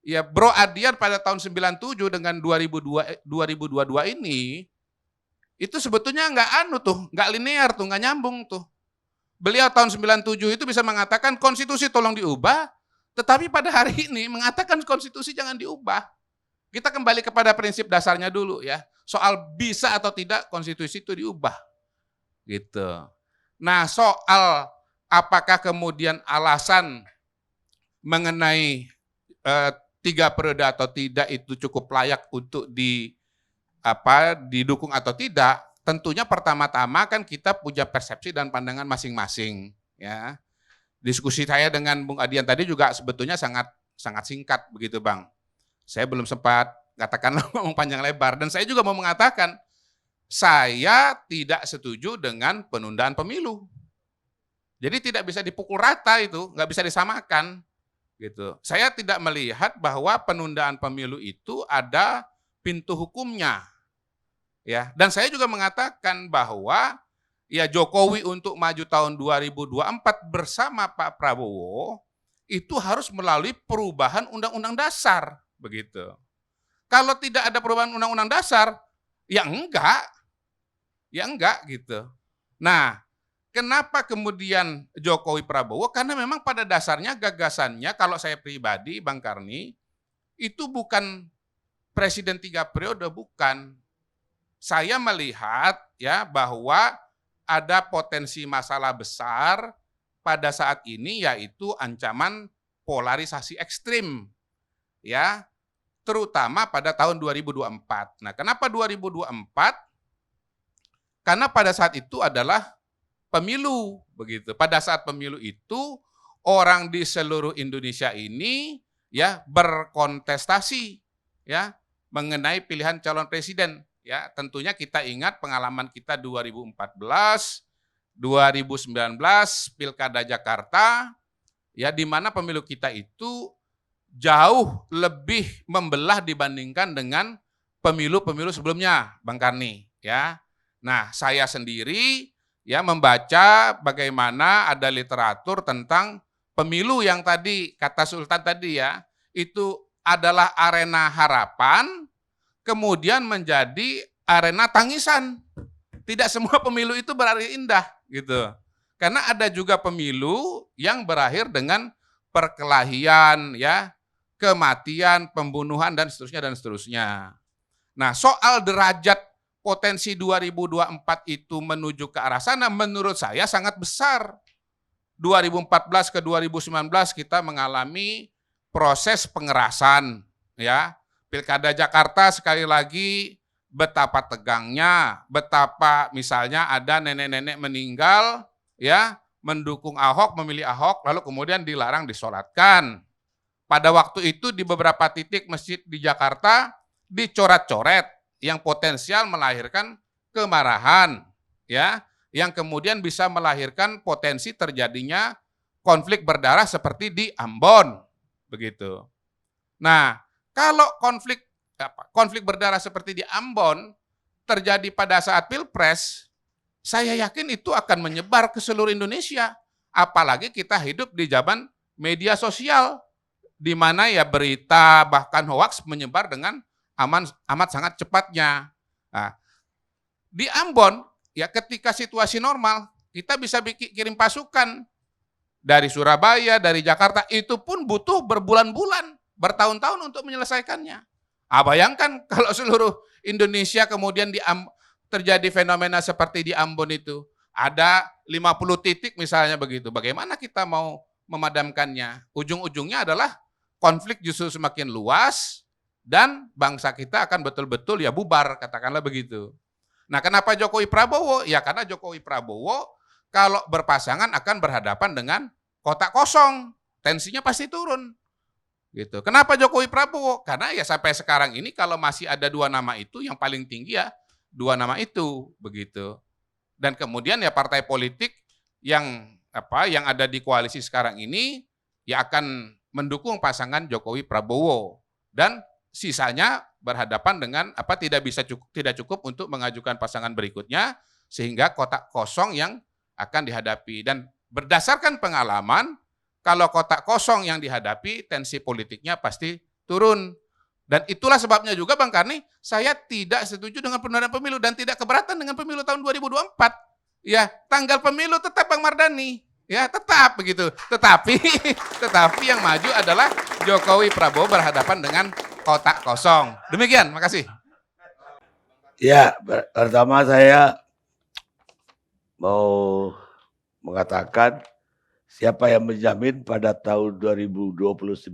ya Bro Adian pada tahun 97 dengan 2022 ini itu sebetulnya nggak linear tuh, nggak nyambung tuh. Beliau tahun 97 itu bisa mengatakan konstitusi tolong diubah, tetapi pada hari ini mengatakan konstitusi jangan diubah. Kita kembali kepada prinsip dasarnya dulu ya. Soal bisa atau tidak konstitusi itu diubah. Gitu. Nah, soal apakah kemudian alasan mengenai 3 periode atau tidak itu cukup layak untuk didukung atau tidak, tentunya pertama-tama kan kita punya persepsi dan pandangan masing-masing ya. Diskusi saya dengan Bung Adian tadi juga sebetulnya sangat singkat begitu, Bang. Saya belum sempat katakanlah ngomong panjang lebar, dan saya juga mau mengatakan saya tidak setuju dengan penundaan pemilu. Jadi tidak bisa dipukul rata itu, nggak bisa disamakan. Gitu. Saya tidak melihat bahwa penundaan pemilu itu ada pintu hukumnya. Ya, dan saya juga mengatakan bahwa ya Jokowi untuk maju tahun 2024 bersama Pak Prabowo itu harus melalui perubahan Undang-Undang Dasar, begitu. Kalau tidak ada perubahan Undang-Undang Dasar, ya enggak gitu. Nah, kenapa kemudian Jokowi Prabowo? Karena memang pada dasarnya gagasannya, kalau saya pribadi, Bang Karni, itu bukan presiden 3 periode, bukan. Saya melihat ya bahwa ada potensi masalah besar pada saat ini, yaitu ancaman polarisasi ekstrim, ya, terutama pada tahun 2024. Nah, kenapa 2024? Karena pada saat itu adalah pemilu, begitu. Pada saat pemilu itu orang di seluruh Indonesia ini ya berkontestasi ya mengenai pilihan calon presiden. Ya, tentunya kita ingat pengalaman kita 2014, 2019 Pilkada Jakarta ya, di mana pemilu kita itu jauh lebih membelah dibandingkan dengan pemilu-pemilu sebelumnya, Bang Karni, ya. Nah, saya sendiri ya membaca bagaimana ada literatur tentang pemilu yang tadi kata Sultan tadi ya, itu adalah arena harapan, kemudian menjadi arena tangisan. Tidak semua pemilu itu berakhir indah gitu. Karena ada juga pemilu yang berakhir dengan perkelahian ya, kematian, pembunuhan dan seterusnya. Nah, soal derajat potensi 2024 itu menuju ke arah sana menurut saya sangat besar. 2014 ke 2019 kita mengalami proses pengerasan ya. Pilkada Jakarta sekali lagi betapa tegangnya, betapa misalnya ada nenek-nenek meninggal ya, mendukung Ahok, memilih Ahok, lalu kemudian dilarang disolatkan. Pada waktu itu di beberapa titik masjid di Jakarta dicoret-coret yang potensial melahirkan kemarahan ya, yang kemudian bisa melahirkan potensi terjadinya konflik berdarah seperti di Ambon begitu. Nah, kalau konflik berdarah seperti di Ambon terjadi pada saat Pilpres, saya yakin itu akan menyebar ke seluruh Indonesia. Apalagi kita hidup di zaman media sosial di mana ya berita bahkan hoaks menyebar dengan amat sangat cepatnya. Nah, di Ambon, ya ketika situasi normal, kita bisa kirim pasukan dari Surabaya, dari Jakarta, itu pun butuh berbulan-bulan, bertahun-tahun untuk menyelesaikannya. Bayangkan kalau seluruh Indonesia kemudian terjadi fenomena seperti di Ambon itu, ada 50 titik misalnya begitu, bagaimana kita mau memadamkannya? Ujung-ujungnya adalah konflik justru semakin luas, dan bangsa kita akan betul-betul ya bubar, katakanlah begitu. Nah, kenapa Jokowi Prabowo? Ya karena Jokowi Prabowo kalau berpasangan akan berhadapan dengan kotak kosong, tensinya pasti turun. Gitu. Kenapa Jokowi Prabowo? Karena ya sampai sekarang ini kalau masih ada 2 nama itu, yang paling tinggi ya 2 nama itu, begitu. Dan kemudian ya partai politik yang ada di koalisi sekarang ini ya akan mendukung pasangan Jokowi Prabowo, dan sisanya berhadapan dengan tidak cukup untuk mengajukan pasangan berikutnya, sehingga kotak kosong yang akan dihadapi. Dan berdasarkan pengalaman, kalau kotak kosong yang dihadapi, tensi politiknya pasti turun. Dan itulah sebabnya juga Bang Karni, saya tidak setuju dengan penundaan pemilu dan tidak keberatan dengan pemilu tahun 2024. Ya, tanggal pemilu tetap Bang Mardhani. Ya, tetap begitu. Tetapi yang maju adalah Jokowi Prabowo berhadapan dengan kotak kosong. Demikian, makasih. Ya, pertama saya mau mengatakan siapa yang menjamin pada tahun 2029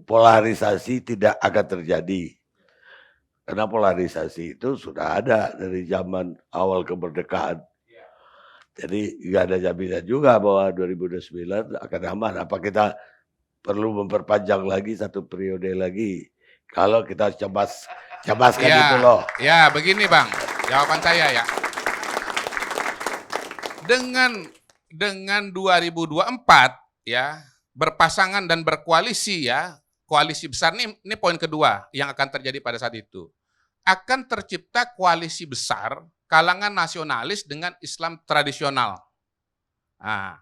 polarisasi tidak akan terjadi. Karena polarisasi itu sudah ada dari zaman awal kemerdekaan. Jadi nggak ada jaminan juga bahwa 2029 akan aman. Apa kita perlu memperpanjang lagi 1 periode lagi? Kalau kita cemaskan itu loh. Ya, begini Bang, jawaban saya ya. Dengan 2024 ya, berpasangan dan berkoalisi ya, koalisi besar ini poin kedua yang akan terjadi pada saat itu. Akan tercipta koalisi besar kalangan nasionalis dengan Islam tradisional. Nah,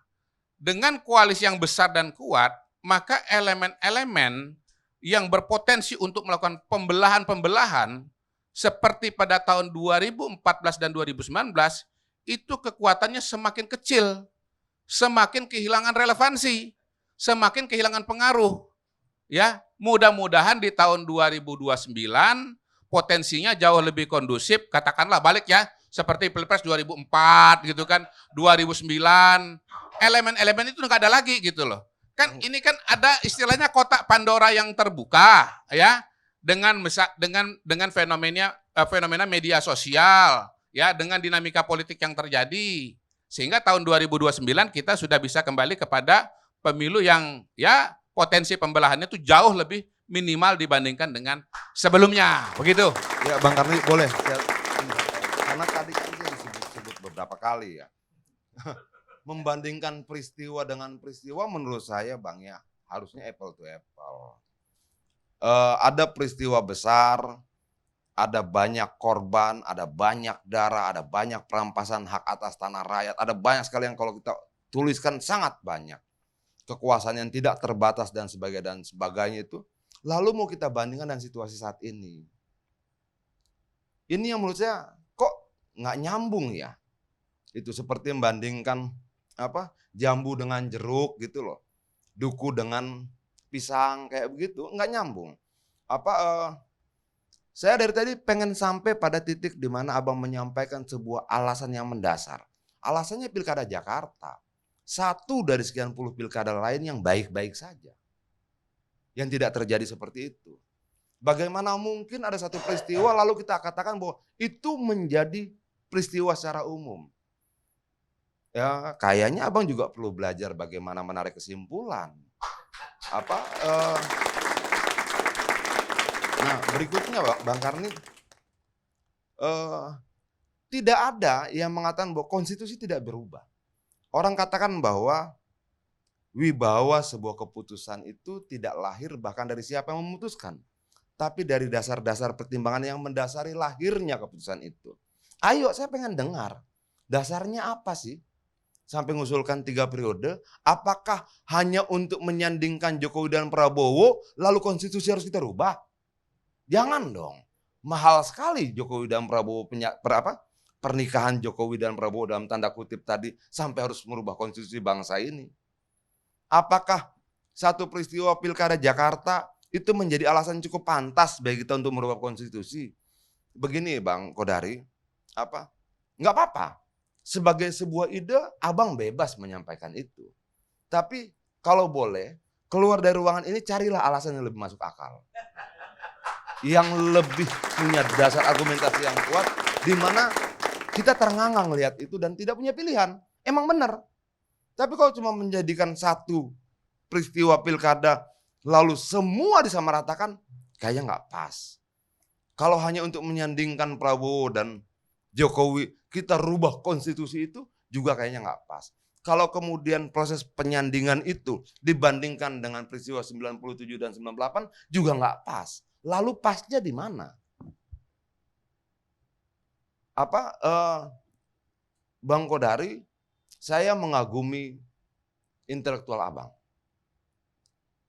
dengan koalisi yang besar dan kuat, maka elemen-elemen yang berpotensi untuk melakukan pembelahan-pembelahan seperti pada tahun 2014 dan 2019 itu kekuatannya semakin kecil, semakin kehilangan relevansi, semakin kehilangan pengaruh. Ya, mudah-mudahan di tahun 2029 potensinya jauh lebih kondusif, katakanlah balik ya, seperti Pilpres 2004 gitu kan, 2009, elemen-elemen itu nggak ada lagi gitu loh. Kan ini kan ada istilahnya kotak Pandora yang terbuka ya, dengan fenomena media sosial ya, dengan dinamika politik yang terjadi. Sehingga tahun 2029 kita sudah bisa kembali kepada pemilu yang ya potensi pembelahannya itu jauh lebih minimal dibandingkan dengan sebelumnya. Begitu. Ya Bang Karni boleh. Karena tadi kan saya disebut beberapa kali ya. Membandingkan peristiwa dengan peristiwa menurut saya Bang ya harusnya apple to apple. Ada peristiwa besar, ada banyak korban, ada banyak darah, ada banyak perampasan hak atas tanah rakyat, ada banyak sekali yang kalau kita tuliskan sangat banyak. Kekuasaan yang tidak terbatas dan sebagainya itu. Lalu mau kita bandingkan dengan situasi saat ini. Ini yang menurut saya kok nggak nyambung ya. Itu seperti membandingkan jambu dengan jeruk gitu loh. Duku dengan pisang kayak begitu, nggak nyambung. Saya dari tadi pengen sampai pada titik di mana Abang menyampaikan sebuah alasan yang mendasar. Alasannya Pilkada Jakarta. Satu dari sekian puluh pilkada lain yang baik-baik saja. Yang tidak terjadi seperti itu. Bagaimana mungkin ada satu peristiwa lalu kita katakan bahwa itu menjadi peristiwa secara umum. Ya, kayaknya Abang juga perlu belajar bagaimana menarik kesimpulan. Nah, berikutnya Bang Karni, tidak ada yang mengatakan bahwa konstitusi tidak berubah. Orang katakan bahwa wibawa sebuah keputusan itu tidak lahir bahkan dari siapa yang memutuskan, tapi dari dasar-dasar pertimbangan yang mendasari lahirnya keputusan itu. Ayo, saya pengen dengar, dasarnya apa sih? Sampai mengusulkan 3 periode, apakah hanya untuk menyandingkan Jokowi dan Prabowo, lalu konstitusi harus kita rubah? Jangan dong. Mahal sekali Jokowi dan Prabowo pernikahan Jokowi dan Prabowo dalam tanda kutip tadi sampai harus merubah konstitusi bangsa ini. Apakah satu peristiwa Pilkada Jakarta itu menjadi alasan cukup pantas bagi kita untuk merubah konstitusi? Begini Bang Kodari, nggak apa-apa. Sebagai sebuah ide, Abang bebas menyampaikan itu. Tapi kalau boleh, keluar dari ruangan ini carilah alasan yang lebih masuk akal. Yang lebih punya dasar argumentasi yang kuat, di mana kita ternganga ngelihat itu dan tidak punya pilihan. Emang benar. Tapi kalau cuma menjadikan satu peristiwa pilkada, lalu semua disamaratakan, kayaknya nggak pas. Kalau hanya untuk menyandingkan Prabowo dan Jokowi, kita rubah konstitusi itu juga kayaknya nggak pas. Kalau kemudian proses penyandingan itu dibandingkan dengan peristiwa 97 dan 98 juga nggak pas. Lalu pasnya di mana? Bang Kodari, saya mengagumi intelektual Abang.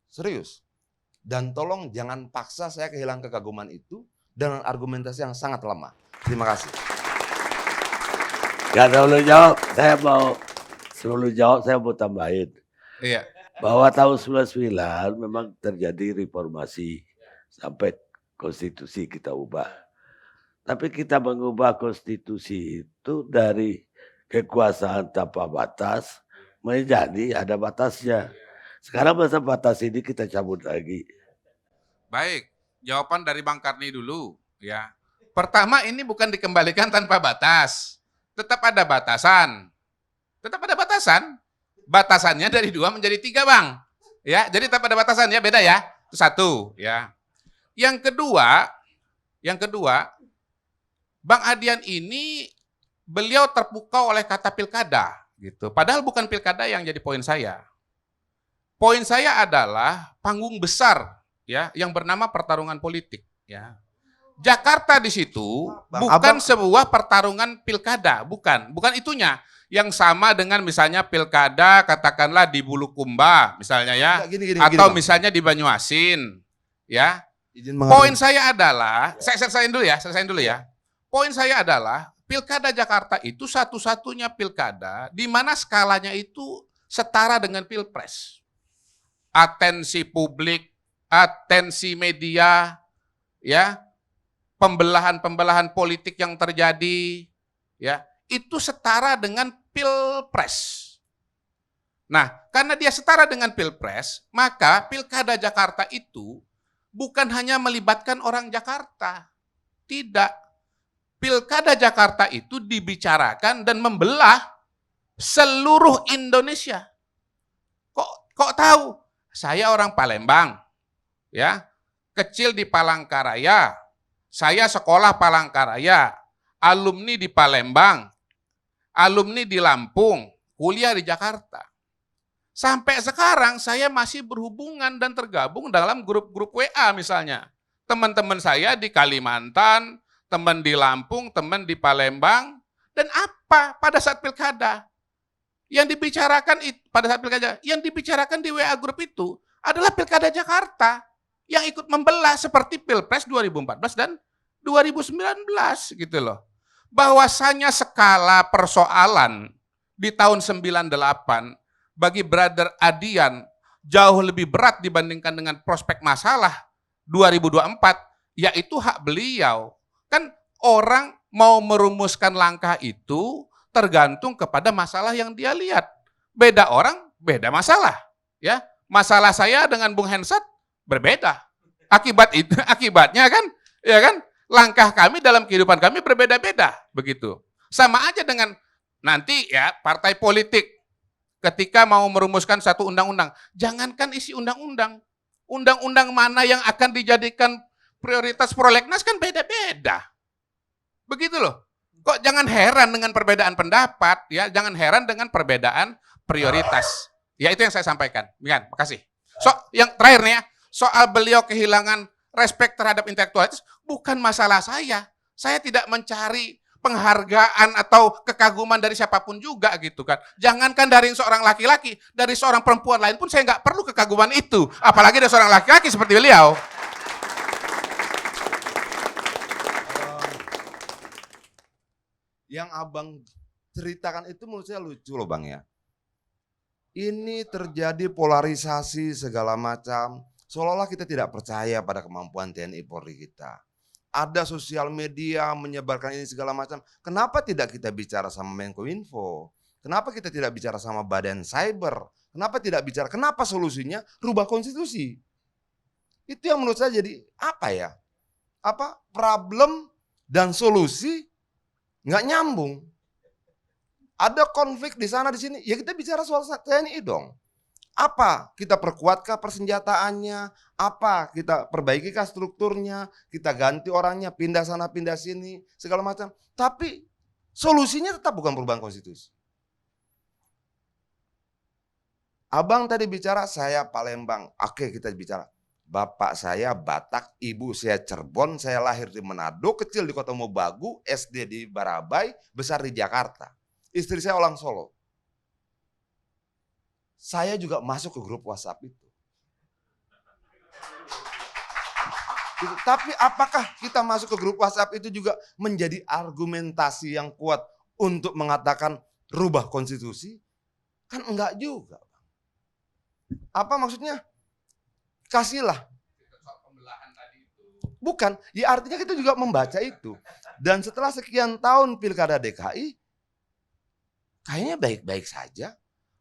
Serius. Dan tolong jangan paksa saya kehilangan kekaguman itu dengan argumentasi yang sangat lemah. Terima kasih. Gak perlu jawab, sebelum jawab saya mau tambahin. Iya. Bahwa tahun 99 memang terjadi reformasi sampai konstitusi kita ubah. Tapi kita mengubah konstitusi itu dari kekuasaan tanpa batas menjadi ada batasnya. Sekarang masa batas ini kita cabut lagi. Baik, jawaban dari Bang Karni dulu ya. Pertama, ini bukan dikembalikan tanpa batas. Tetap ada batasan. Tetap ada batasan. Batasannya dari 2 menjadi 3, Bang. Ya, jadi tetap ada batasan ya, beda ya. Itu satu, ya. Yang kedua, Bang Adian ini beliau terpukau oleh kata pilkada gitu. Padahal bukan pilkada yang jadi poin saya. Poin saya adalah panggung besar ya yang bernama pertarungan politik ya. Jakarta di situ bukan sebuah pertarungan pilkada, bukan itunya. Yang sama dengan misalnya pilkada katakanlah di Bulukumba misalnya ya, atau Bang. misalnya di Banyuasin, ya. Izin Poin mengerti. saya adalah, saya selesaiin dulu ya. Poin saya adalah pilkada Jakarta itu satu-satunya pilkada di mana skalanya itu setara dengan pilpres. Atensi publik, atensi media, ya, pembelahan politik yang terjadi, ya, itu setara dengan pilpres. Nah, karena dia setara dengan pilpres, maka pilkada Jakarta itu bukan hanya melibatkan orang Jakarta. Tidak. Pilkada Jakarta itu dibicarakan dan membelah seluruh Indonesia. Kok tahu? Saya orang Palembang, ya, kecil di Palangkaraya, saya sekolah Palangkaraya, alumni di Palembang, alumni di Lampung, kuliah di Jakarta. Sampai sekarang saya masih berhubungan dan tergabung dalam grup-grup WA misalnya. Teman-teman saya di Kalimantan, teman di Lampung, teman di Palembang, dan apa pada saat pilkada? Yang dibicarakan pada saat pilkada, yang dibicarakan di WA grup itu adalah pilkada Jakarta yang ikut membelah seperti Pilpres 2014 dan 2019 gitu loh. Bahwasanya skala persoalan di tahun 98 bagi Brother Adian jauh lebih berat dibandingkan dengan prospek masalah 2024, yaitu hak beliau. Kan orang mau merumuskan langkah itu tergantung kepada masalah yang dia lihat. Beda orang, beda masalah. Ya, masalah saya dengan Bung Hensat berbeda. Akibatnya kan, ya kan, langkah kami dalam kehidupan kami berbeda-beda, begitu. Sama aja dengan nanti ya partai politik ketika mau merumuskan satu undang-undang, jangankan isi undang-undang, undang-undang mana yang akan dijadikan prioritas prolegnas kan beda-beda. Begitu loh. Kok jangan heran dengan perbedaan pendapat, ya, jangan heran dengan perbedaan prioritas. Ya itu yang saya sampaikan. Mian, makasih. Yang terakhir nih ya, soal beliau kehilangan respect terhadap intelektualitas, bukan masalah saya. Saya tidak mencari penghargaan atau kekaguman dari siapapun juga gitu kan. Jangankan dari seorang laki-laki, dari seorang perempuan lain pun saya nggak perlu kekaguman itu. Apalagi dari seorang laki-laki seperti beliau. Yang abang ceritakan itu menurut saya lucu loh bang ya. Ini terjadi polarisasi segala macam. Seolah-olah kita tidak percaya pada kemampuan TNI Polri kita. Ada sosial media menyebarkan ini segala macam. Kenapa tidak kita bicara sama Menkominfo? Kenapa kita tidak bicara sama Badan Cyber? Kenapa tidak bicara? Kenapa solusinya rubah konstitusi? Itu yang menurut saya jadi apa ya? Apa problem dan solusi nggak nyambung. Ada konflik di sana di sini. Ya kita bicara soal TNI dong. Apa kita perkuatkah persenjataannya? Apa kita perbaikikah strukturnya? Kita ganti orangnya, pindah sana, pindah sini, segala macam. Tapi solusinya tetap bukan perubahan konstitusi. Abang tadi bicara saya Palembang. Oke, kita bicara. Bapak saya Batak, ibu saya Cirebon, saya lahir di Manado, kecil di Kota Mobagu, SD di Barabai, besar di Jakarta. Istri saya orang Solo. Saya juga masuk ke grup WhatsApp itu. Tapi apakah kita masuk ke grup WhatsApp itu juga menjadi argumentasi yang kuat untuk mengatakan rubah konstitusi? Kan enggak juga. Apa maksudnya? Kasihlah. Bukan, ya artinya kita juga membaca itu. Dan setelah sekian tahun Pilkada DKI, kayaknya baik-baik saja.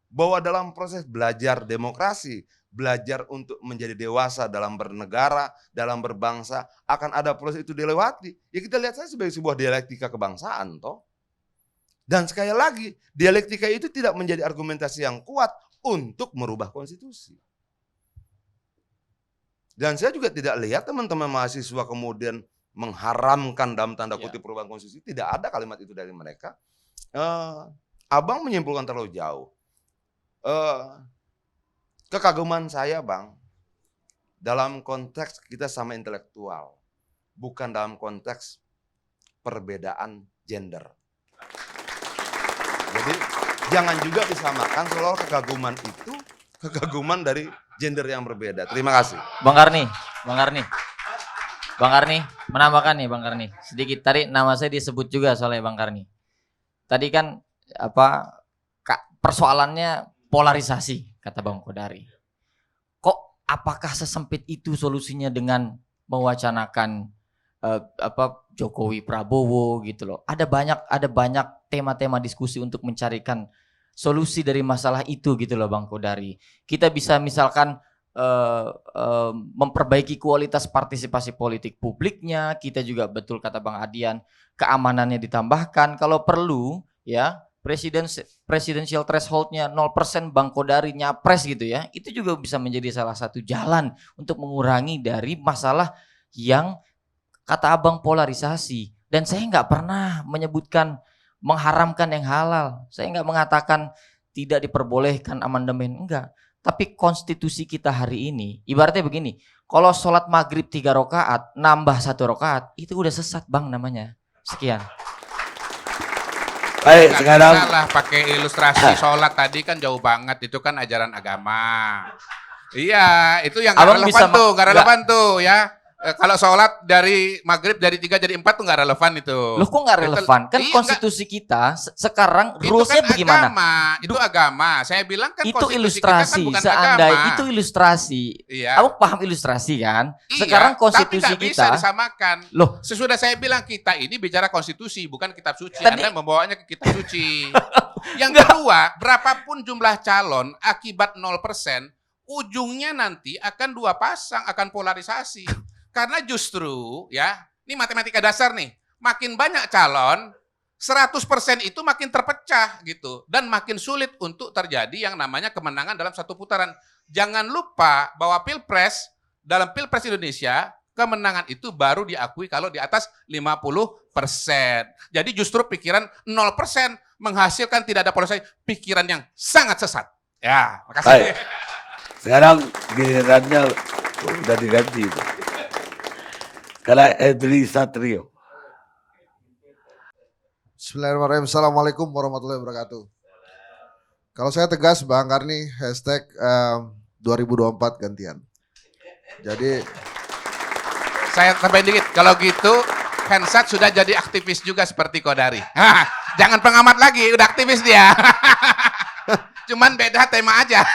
Bahwa dalam proses belajar demokrasi, belajar untuk menjadi dewasa dalam bernegara, dalam berbangsa, akan ada proses itu dilewati. Ya kita lihat saja sebagai sebuah dialektika kebangsaan, toh. Dan sekali lagi, dialektika itu tidak menjadi argumentasi yang kuat untuk merubah konstitusi. Dan saya juga tidak lihat teman-teman mahasiswa kemudian mengharamkan dalam tanda kutip perubahan konstitusi. Tidak ada kalimat itu dari mereka. Abang menyimpulkan terlalu jauh. Kekaguman saya bang, dalam konteks kita sama intelektual. bukan dalam konteks perbedaan gender. Jadi jangan juga disamakan seolah kekaguman itu kekaguman dari gender yang berbeda. Terima kasih. Bang Karni, menambahkan nih Bang Karni. Sedikit tadi nama saya disebut juga soalnya Bang Karni. Tadi kan persoalannya polarisasi kata Bang Kodari. Kok apakah sesempit itu solusinya dengan mewacanakan Jokowi Prabowo gitu loh. Ada banyak tema-tema diskusi untuk mencarikan solusi dari masalah itu gitu loh Bang Kodari. Kita bisa misalkan memperbaiki kualitas partisipasi politik publiknya. Kita juga betul kata Bang Adian, keamanannya ditambahkan. Kalau perlu ya presidential thresholdnya 0% Bang Kodari nyapres gitu ya. Itu juga bisa menjadi salah satu jalan untuk mengurangi dari masalah yang kata Abang polarisasi. Dan saya nggak pernah menyebutkan mengharamkan yang halal. Saya nggak mengatakan tidak diperbolehkan amandemen, enggak. Tapi konstitusi kita hari ini, ibaratnya begini, kalau sholat maghrib 3 rakaat, nambah 1 rakaat, itu udah sesat Bang namanya. Sekian. Baik, sekarang salah pakai ilustrasi sholat tadi kan jauh banget, itu kan ajaran agama. Iya, itu yang nggak relevan tuh ya. Kalau sholat dari maghrib dari 3 jadi 4 tuh nggak relevan itu. Loh kok nggak relevan? Kan iya, konstitusi kita sekarang rulesnya kan bagaimana? Itu agama. Saya bilang kan itu konstitusi ilustrasi. kita kan bukan Seandainya agama. itu ilustrasi. Iya. Kamu paham ilustrasi kan? Iya, sekarang konstitusi tapi kita bisa disamakan. Loh, sesudah saya bilang kita ini bicara konstitusi bukan kitab suci. Tadi, Anda membawanya ke kitab suci. Yang kedua, berapapun jumlah calon akibat 0%, ujungnya nanti akan 2 pasang, akan polarisasi. Karena justru ya, ini matematika dasar nih, makin banyak calon, 100% itu makin terpecah gitu. Dan makin sulit untuk terjadi yang namanya kemenangan dalam satu putaran. Jangan lupa bahwa dalam Pilpres Indonesia, kemenangan itu baru diakui kalau di atas 50%. Jadi justru pikiran 0% menghasilkan tidak ada polarisasi, pikiran yang sangat sesat. Ya, makasih. baik. Sekarang gilirannya udah diganti itu. Karena Edri Satrio. Bismillahirrahmanirrahim. Assalamualaikum warahmatullahi wabarakatuh. Kalau saya tegas Bang Karni, hashtag 2024 gantian. Jadi saya tambahin dikit, kalau gitu Hensat sudah jadi aktivis juga seperti Kodari. Jangan pengamat lagi, udah aktivis dia. Cuman beda tema aja.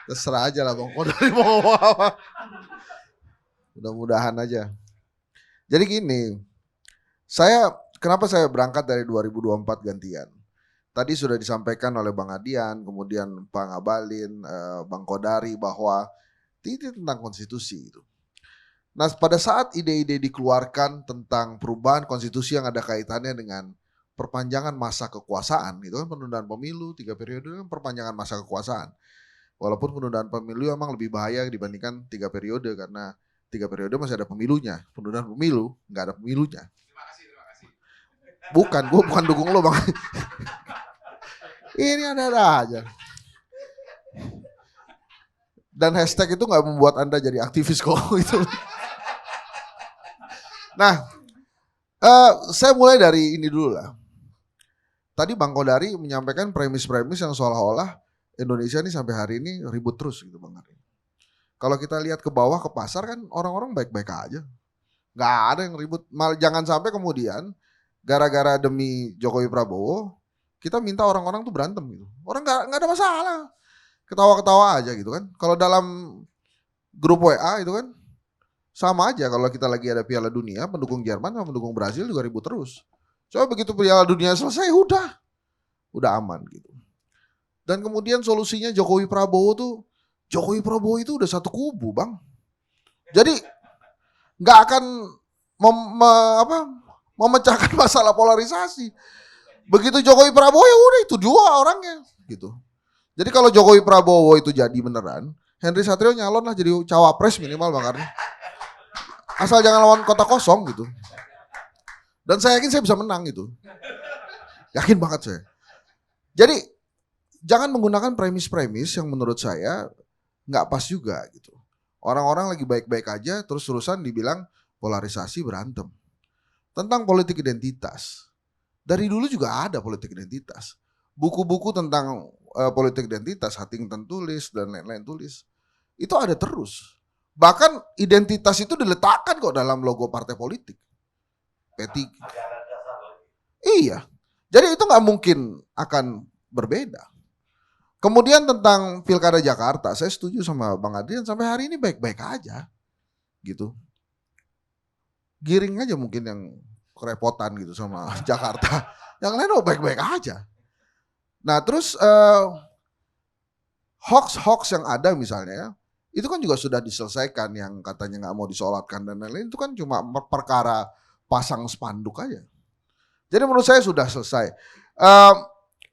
terserah aja lah Bang Kodari mau ngomong apa. Mudah-mudahan aja. Jadi gini, kenapa saya berangkat dari 2024 gantian? Tadi sudah disampaikan oleh Bang Adian, kemudian Bang Abalin, Bang Kodari bahwa ini tentang konstitusi itu. Nah, pada saat ide-ide dikeluarkan tentang perubahan konstitusi yang ada kaitannya dengan perpanjangan masa kekuasaan, itu kan penundaan pemilu 3 periode kan perpanjangan masa kekuasaan. Walaupun penundaan pemilu emang lebih bahaya dibandingkan 3 periode karena 3 periode masih ada pemilunya. Penundaan pemilu nggak ada pemilunya. Terima kasih. Bukan, gue bukan dukung lo Bang. Ini ada aja. Dan hashtag itu nggak membuat Anda jadi aktivis kok itu. Nah, saya mulai dari ini dulu lah. Tadi Bang Kodari menyampaikan premis-premis yang seolah-olah Indonesia ini sampai hari ini ribut terus gitu Bang Kodari. Kalau kita lihat ke bawah ke pasar kan orang-orang baik-baik aja. Gak ada yang ribut. Jangan sampai kemudian gara-gara demi Jokowi Prabowo kita minta orang-orang tuh berantem gitu. Orang gak ada masalah. Ketawa-ketawa aja gitu kan. Kalau dalam grup WA itu kan sama aja kalau kita lagi ada Piala Dunia, pendukung Jerman sama pendukung Brazil juga ribut terus. Coba begitu Piala Dunia selesai udah aman gitu. Dan kemudian solusinya Jokowi Prabowo itu udah satu kubu Bang. Jadi nggak akan memecahkan masalah polarisasi. Begitu Jokowi Prabowo ya udah itu 2 orangnya gitu. Jadi kalau Jokowi Prabowo itu jadi beneran, Henry Satrio nyalon lah jadi cawapres minimal Bang Karni. Asal jangan lawan kota kosong gitu. Dan saya yakin saya bisa menang gitu. Yakin banget saya. Jadi jangan menggunakan premis-premis yang menurut saya nggak pas juga gitu. Orang-orang lagi baik-baik aja terus terusan dibilang polarisasi berantem. Tentang politik identitas. Dari dulu juga ada politik identitas. Buku-buku tentang politik identitas, Huntington tulis dan lain-lain tulis. Itu ada terus. Bahkan identitas itu diletakkan kok dalam logo partai politik. P3. Iya. Jadi itu nggak mungkin akan berbeda. Kemudian tentang Pilkada Jakarta, saya setuju sama Bang Adrian, sampai hari ini baik-baik aja. Gitu. Giring aja mungkin yang kerepotan gitu sama Jakarta. Yang lain baik-baik aja. Nah terus hoax-hoax yang ada misalnya, itu kan juga sudah diselesaikan, yang katanya nggak mau disolatkan dan lain-lain, itu kan cuma perkara pasang spanduk aja. Jadi menurut saya sudah selesai.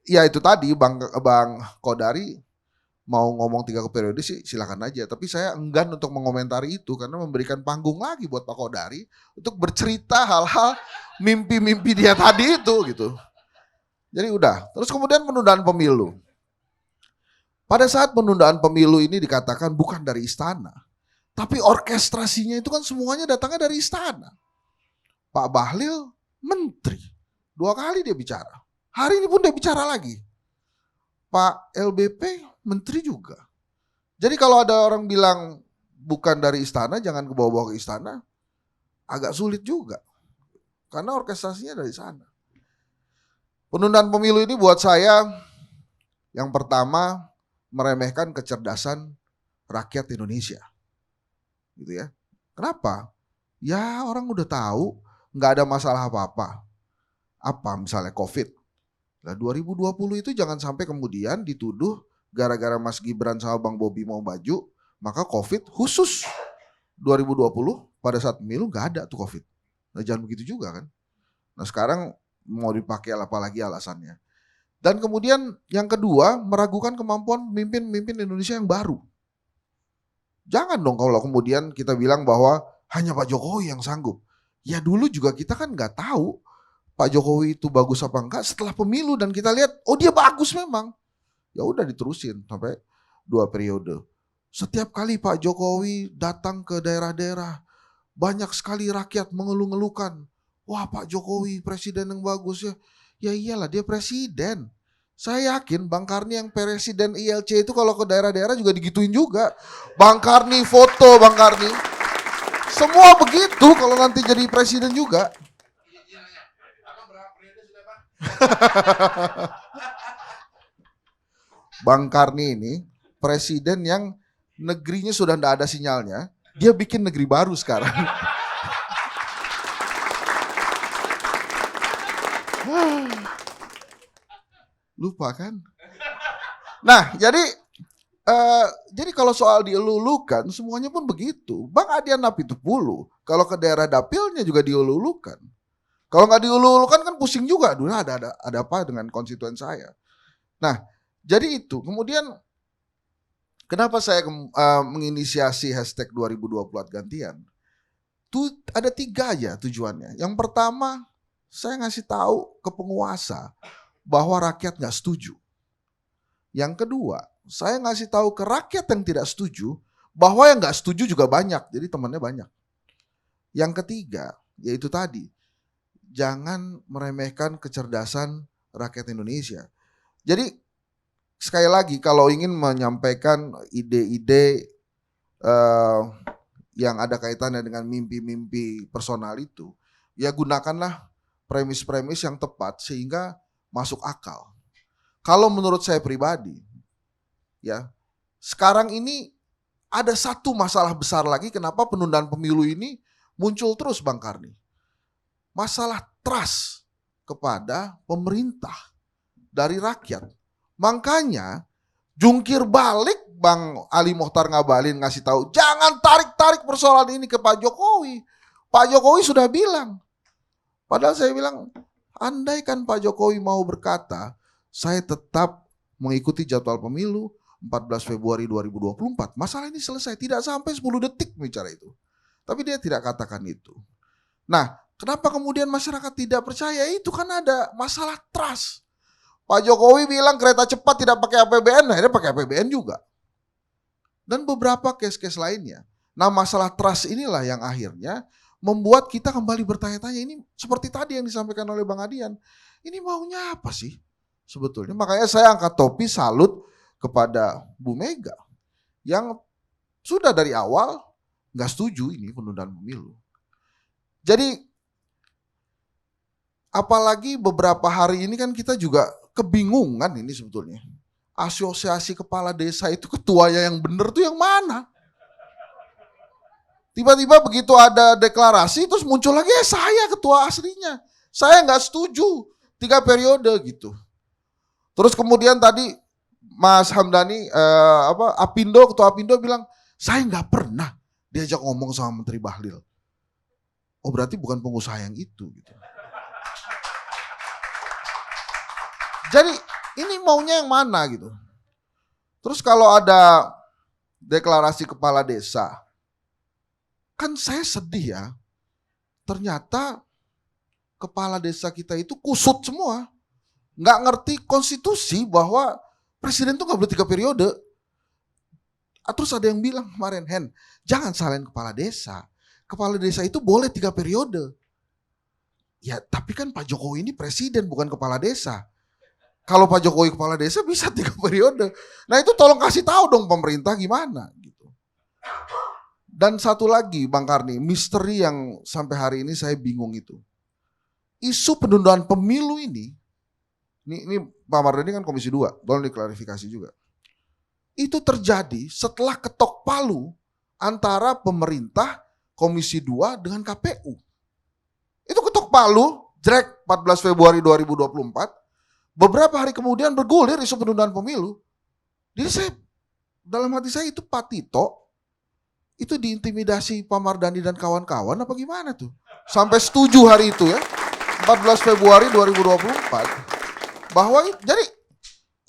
Ya itu tadi Bang Kodari mau ngomong 3 periode sih silakan aja. Tapi saya enggan untuk mengomentari itu karena memberikan panggung lagi buat Pak Kodari untuk bercerita hal-hal mimpi-mimpi dia tadi itu gitu. Jadi udah. Terus kemudian penundaan pemilu. Pada saat penundaan pemilu ini dikatakan bukan dari istana. Tapi orkestrasinya itu kan semuanya datangnya dari istana. Pak Bahlil menteri. 2 kali dia bicara. Hari ini pun dia bicara lagi. Pak LBP menteri juga. Jadi kalau ada orang bilang bukan dari istana, jangan kebawa-bawa ke istana, agak sulit juga. Karena orkestrasinya dari sana. Penundaan pemilu ini buat saya, yang pertama, meremehkan kecerdasan rakyat Indonesia. Gitu ya. Kenapa? Ya orang udah tahu nggak ada masalah apa-apa. Apa misalnya COVID. Nah 2020 itu jangan sampai kemudian dituduh gara-gara Mas Gibran sama Bang Bobi mau maju, maka COVID khusus 2020 pada saat pemilu nggak ada tuh COVID. Nah jangan begitu juga kan. Nah sekarang mau dipakai apa lagi alasannya. Dan kemudian yang kedua, meragukan kemampuan pemimpin-pemimpin Indonesia yang baru. Jangan dong kalau kemudian kita bilang bahwa hanya Pak Jokowi yang sanggup. Ya dulu juga kita kan nggak tahu Pak Jokowi itu bagus apa enggak setelah pemilu, dan kita lihat oh dia bagus memang. Ya udah diterusin sampai 2 periode. Setiap kali Pak Jokowi datang ke daerah-daerah, banyak sekali rakyat mengeluh-ngeluhkan. Wah Pak Jokowi presiden yang bagus ya. Ya iyalah dia presiden. Saya yakin Bang Karni yang presiden ILC itu kalau ke daerah-daerah juga digituin juga. Bang Karni foto Bang Karni. Semua begitu kalau nanti jadi presiden juga. Bang Karni ini presiden yang negerinya sudah tidak ada sinyalnya. Dia bikin negeri baru sekarang. Lupa kan? Nah, jadi kalau soal dielulukan semuanya pun begitu. Bang Adian Apitupulu kalau ke daerah dapilnya juga dielulukan. Kalau nggak dielulukan kan pusing juga. Dulu ada apa dengan konstituen saya. Nah, jadi itu. Kemudian kenapa saya menginisiasi hashtag 2024 gantian? Tuh ada 3 aja tujuannya. Yang pertama, saya ngasih tahu ke penguasa bahwa rakyat nggak setuju. Yang kedua, saya ngasih tahu ke rakyat yang tidak setuju bahwa yang nggak setuju juga banyak. Jadi temannya banyak. Yang ketiga, yaitu tadi, jangan meremehkan kecerdasan rakyat Indonesia. Jadi sekali lagi kalau ingin menyampaikan ide-ide yang ada kaitannya dengan mimpi-mimpi personal itu, ya gunakanlah premis-premis yang tepat sehingga masuk akal. Kalau menurut saya pribadi, ya sekarang ini ada satu masalah besar lagi kenapa penundaan pemilu ini muncul terus Bang Karni. Masalah trust kepada pemerintah dari rakyat. Makanya jungkir balik Bang Ali Mokhtar Ngabalin ngasih tahu, jangan tarik-tarik persoalan ini ke Pak Jokowi. Pak Jokowi sudah bilang. Padahal saya bilang, andaikan Pak Jokowi mau berkata, saya tetap mengikuti jadwal pemilu 14 Februari 2024. Masalah ini selesai, tidak sampai 10 detik bicara itu. Tapi dia tidak katakan itu. Nah, kenapa kemudian masyarakat tidak percaya? Itu kan ada masalah trust. Pak Jokowi bilang kereta cepat tidak pakai APBN, akhirnya pakai APBN juga. Dan beberapa case-case lainnya. Nah masalah trust inilah yang akhirnya membuat kita kembali bertanya-tanya. Ini seperti tadi yang disampaikan oleh Bang Adian. Ini maunya apa sih sebetulnya? Makanya saya angkat topi salut kepada Bu Mega yang sudah dari awal nggak setuju ini penundaan pemilu. Jadi apalagi beberapa hari ini kan kita juga kebingungan ini sebetulnya. Asosiasi kepala desa itu ketuanya yang benar tuh yang mana? Tiba-tiba begitu ada deklarasi terus muncul lagi saya ketua aslinya. Saya nggak setuju 3 periode gitu. Terus kemudian tadi Mas Hamdani ketua Apindo bilang saya nggak pernah diajak ngomong sama Menteri Bahlil. Oh berarti bukan pengusaha yang itu gitu. Jadi ini maunya yang mana gitu. Terus kalau ada deklarasi kepala desa, kan saya sedih ya. Ternyata kepala desa kita itu kusut semua. Nggak ngerti konstitusi bahwa presiden tuh nggak boleh 3 periode. Terus ada yang bilang kemarin, Hen, jangan salahin kepala desa. Kepala desa itu boleh 3 periode. Ya tapi kan Pak Jokowi ini presiden bukan kepala desa. Kalau Pak Jokowi kepala desa bisa 3 periode. Nah itu tolong kasih tahu dong pemerintah gimana gitu. Dan satu lagi Bang Karni, misteri yang sampai hari ini saya bingung itu. Isu penundaan pemilu ini Pak Mardhani kan Komisi 2, boleh diklarifikasi juga. Itu terjadi setelah ketok palu antara pemerintah, Komisi 2 dengan KPU. Itu ketok palu, jrek 14 Februari 2024, beberapa hari kemudian bergulir isu penundaan pemilu. Jadi saya, dalam hati saya itu Pak Tito, itu diintimidasi Pak Mardhani dan kawan-kawan apa gimana tuh? Sampai setuju hari itu ya, 14 Februari 2024. Bahwa, jadi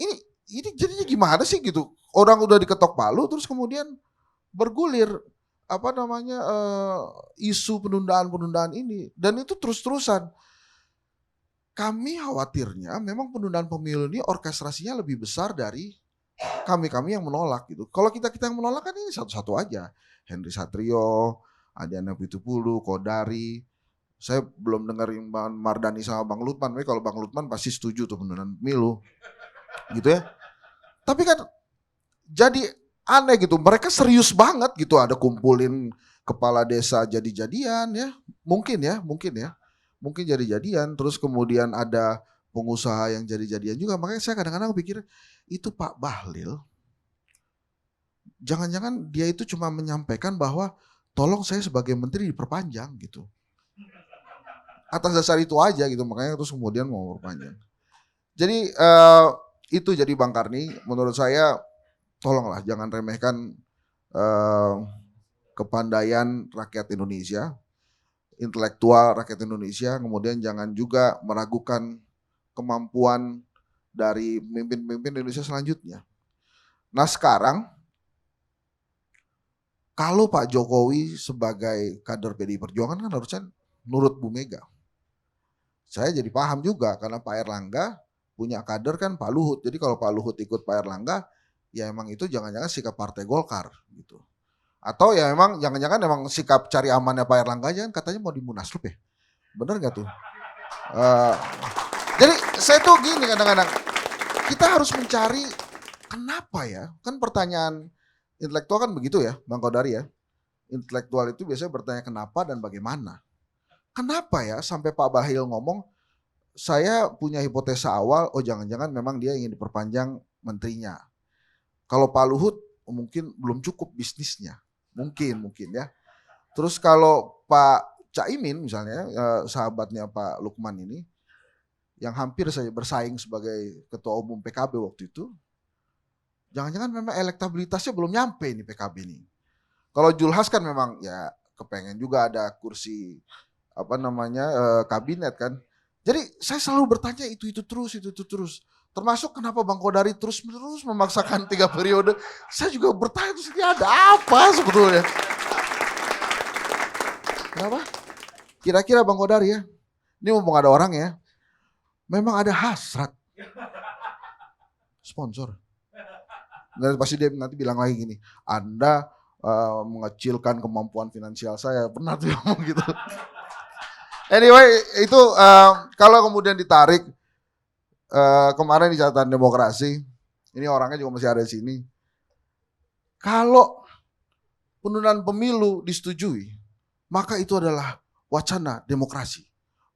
ini jadinya gimana sih gitu? Orang udah diketok palu terus kemudian bergulir isu penundaan ini. Dan itu terus-terusan. Kami khawatirnya memang penundaan pemilu ini orkestrasinya lebih besar dari kami yang menolak gitu. Kalau kita yang menolak kan ini satu-satu aja. Henry Satrio, Adiana Pitupulu, Kodari. Saya belum dengerin Bang Mardhani sama Bang Lutman. Tapi kalau Bang Lutman pasti setuju tuh penundaan pemilu. Gitu ya. Tapi kan jadi aneh gitu. Mereka serius banget gitu. Ada kumpulin kepala desa jadi-jadian ya. Mungkin ya. Mungkin jadi-jadian, terus kemudian ada pengusaha yang jadi-jadian juga. Makanya saya kadang-kadang pikir, itu Pak Bahlil, jangan-jangan dia itu cuma menyampaikan bahwa tolong saya sebagai menteri diperpanjang gitu. Atas dasar itu aja gitu, makanya terus kemudian mau perpanjang. Jadi itu jadi Bang Karni, menurut saya tolonglah jangan remehkan kepandaian rakyat Indonesia, intelektual rakyat Indonesia, kemudian jangan juga meragukan kemampuan dari pemimpin-pemimpin Indonesia selanjutnya. Nah sekarang, kalau Pak Jokowi sebagai kader PDI Perjuangan kan harusnya nurut Bu Mega. Saya jadi paham juga karena Pak Erlangga punya kader kan Pak Luhut. Jadi kalau Pak Luhut ikut Pak Erlangga, ya emang itu jangan-jangan sikap Partai Golkar gitu. Atau ya memang jangan-jangan emang sikap cari amannya Pak Erlangga aja kan katanya mau di Munaslup ya. Bener gak tuh? Jadi saya tuh gini kadang-kadang. Kita harus mencari kenapa ya. Kan pertanyaan intelektual kan begitu ya Bang Kodari ya. Intelektual itu biasanya bertanya kenapa dan bagaimana. Kenapa ya sampai Pak Bahlil ngomong saya punya hipotesa awal, oh jangan-jangan memang dia ingin diperpanjang menterinya. Kalau Pak Luhut mungkin belum cukup bisnisnya. Mungkin ya. Terus kalau Pak Caimin misalnya sahabatnya Pak Lukman ini yang hampir saja bersaing sebagai ketua umum PKB waktu itu, jangan-jangan memang elektabilitasnya belum nyampe nih PKB ini. Kalau Julhas kan memang ya kepengen juga ada kursi kabinet kan. Jadi saya selalu bertanya itu terus. Termasuk kenapa Bang Kodari terus-menerus memaksakan 3 periode. Saya juga bertanya terus ini ada apa sebetulnya. Kenapa? Kira-kira Bang Kodari ya. Ini mumpung ada orang ya. Memang ada hasrat. Sponsor. Dan pasti dia nanti bilang lagi gini. Anda mengecilkan kemampuan finansial saya. Pernah tuh ngomong gitu. Anyway, itu kalau kemudian ditarik kemarin di catatan demokrasi, ini orangnya juga masih ada di sini. Kalau penundaan pemilu disetujui, maka itu adalah wacana demokrasi.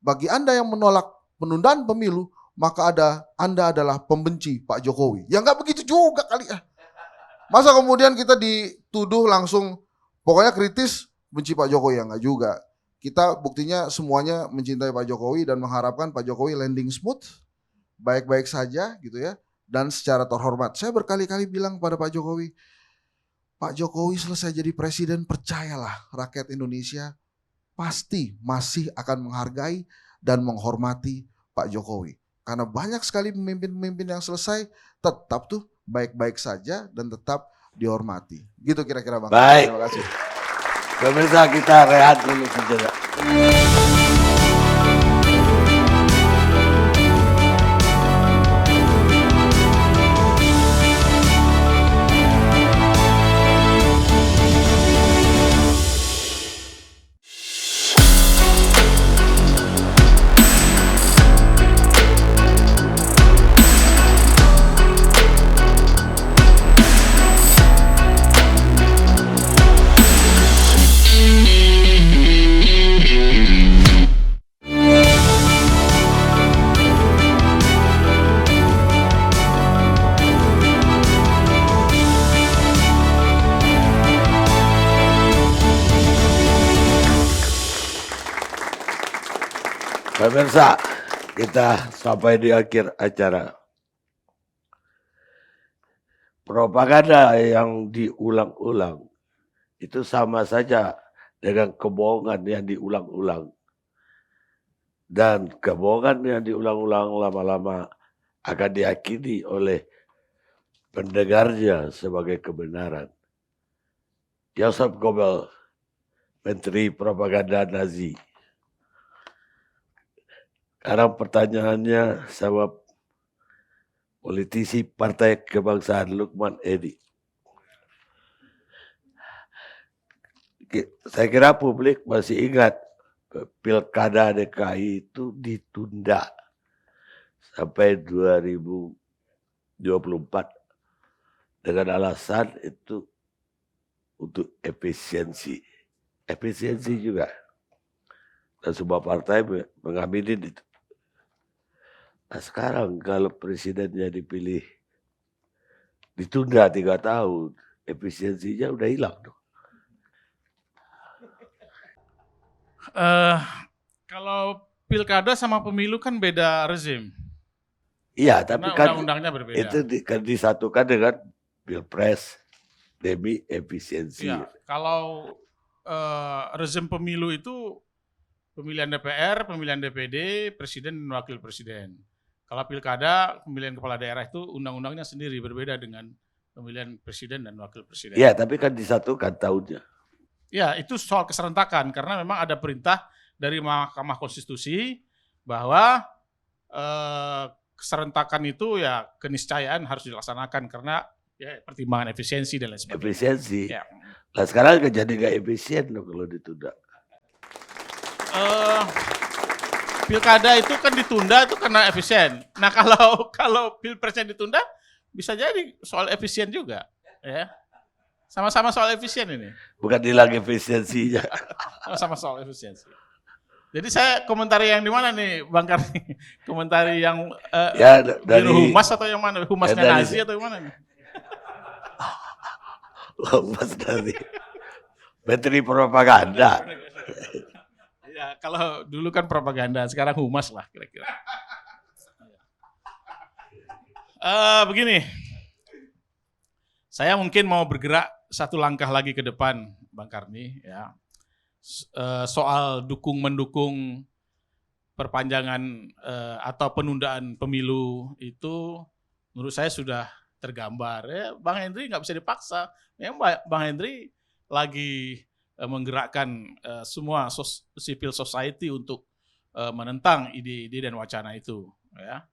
Bagi Anda yang menolak penundaan pemilu, maka Anda adalah pembenci Pak Jokowi. Ya nggak begitu juga kali ya. Masa kemudian kita dituduh langsung, pokoknya kritis, benci Pak Jokowi, ya nggak juga. Kita buktinya semuanya mencintai Pak Jokowi dan mengharapkan Pak Jokowi landing smooth, baik-baik saja gitu ya, dan secara terhormat. Saya berkali-kali bilang kepada Pak Jokowi selesai jadi presiden, percayalah rakyat Indonesia pasti masih akan menghargai dan menghormati Pak Jokowi. Karena banyak sekali pemimpin-pemimpin yang selesai tetap tuh baik-baik saja dan tetap dihormati. Gitu kira-kira Bang. Baik. Terima kasih. Pemirsa, kita rehat dulu sejenak. Pemirsa, kita sampai di akhir acara. Propaganda yang diulang-ulang itu sama saja dengan kebohongan yang diulang-ulang. Dan kebohongan yang diulang-ulang lama-lama akan diyakini oleh pendengarnya sebagai kebenaran. Joseph Goebbels, Menteri Propaganda Nazi. Sekarang pertanyaannya sama politisi Partai Kebangsaan Lukman Edi. Saya kira publik masih ingat Pilkada DKI itu ditunda sampai 2024 dengan alasan itu untuk efisiensi. Efisiensi juga. Dan sebuah partai mengaminin itu. Nah sekarang kalau presidennya dipilih ditunda 3 tahun, efisiensinya udah hilang dong. Kalau pilkada sama pemilu kan beda rezim. Iya, tapi Karena kan undang-undangnya berbeda. itu disatukan dengan pilpres demi efisiensi. Iya, kalau rezim pemilu itu pemilihan DPR, pemilihan DPD, presiden dan wakil presiden. Kalau pilkada, pemilihan kepala daerah itu undang-undangnya sendiri berbeda dengan pemilihan presiden dan wakil presiden. Iya, tapi kan disatukan tahunnya. Ya, itu soal keserentakan karena memang ada perintah dari Mahkamah Konstitusi bahwa keserentakan itu ya keniscayaan harus dilaksanakan karena ya pertimbangan efisiensi dan lain sebagainya. Efisiensi. Ya. Nah sekarang jadi nggak efisien dong kalau ditunda. Pilkada itu kan ditunda itu karena efisien. Nah kalau pilpresnya ditunda bisa jadi soal efisien juga, ya. Sama-sama soal efisien ini. Bukan hilang efisiensinya. Sama-sama soal efisiensi. Jadi saya komentari yang di mana nih, Bang Karni? Komentari yang Ya dari Biro Humas atau yang mana? Humasnya dari- Nazi atau yang mana nih? Mas dari Menteri Propaganda. Ya, kalau dulu kan propaganda, sekarang humas lah kira-kira. Begini, saya mungkin mau bergerak satu langkah lagi ke depan, Bang Karni, ya. Soal mendukung perpanjangan atau penundaan pemilu itu, menurut saya sudah tergambar. Ya, Bang Hendri nggak bisa dipaksa. Memang Bang Hendri lagi menggerakkan semua civil society untuk menentang ide-ide dan wacana itu, ya.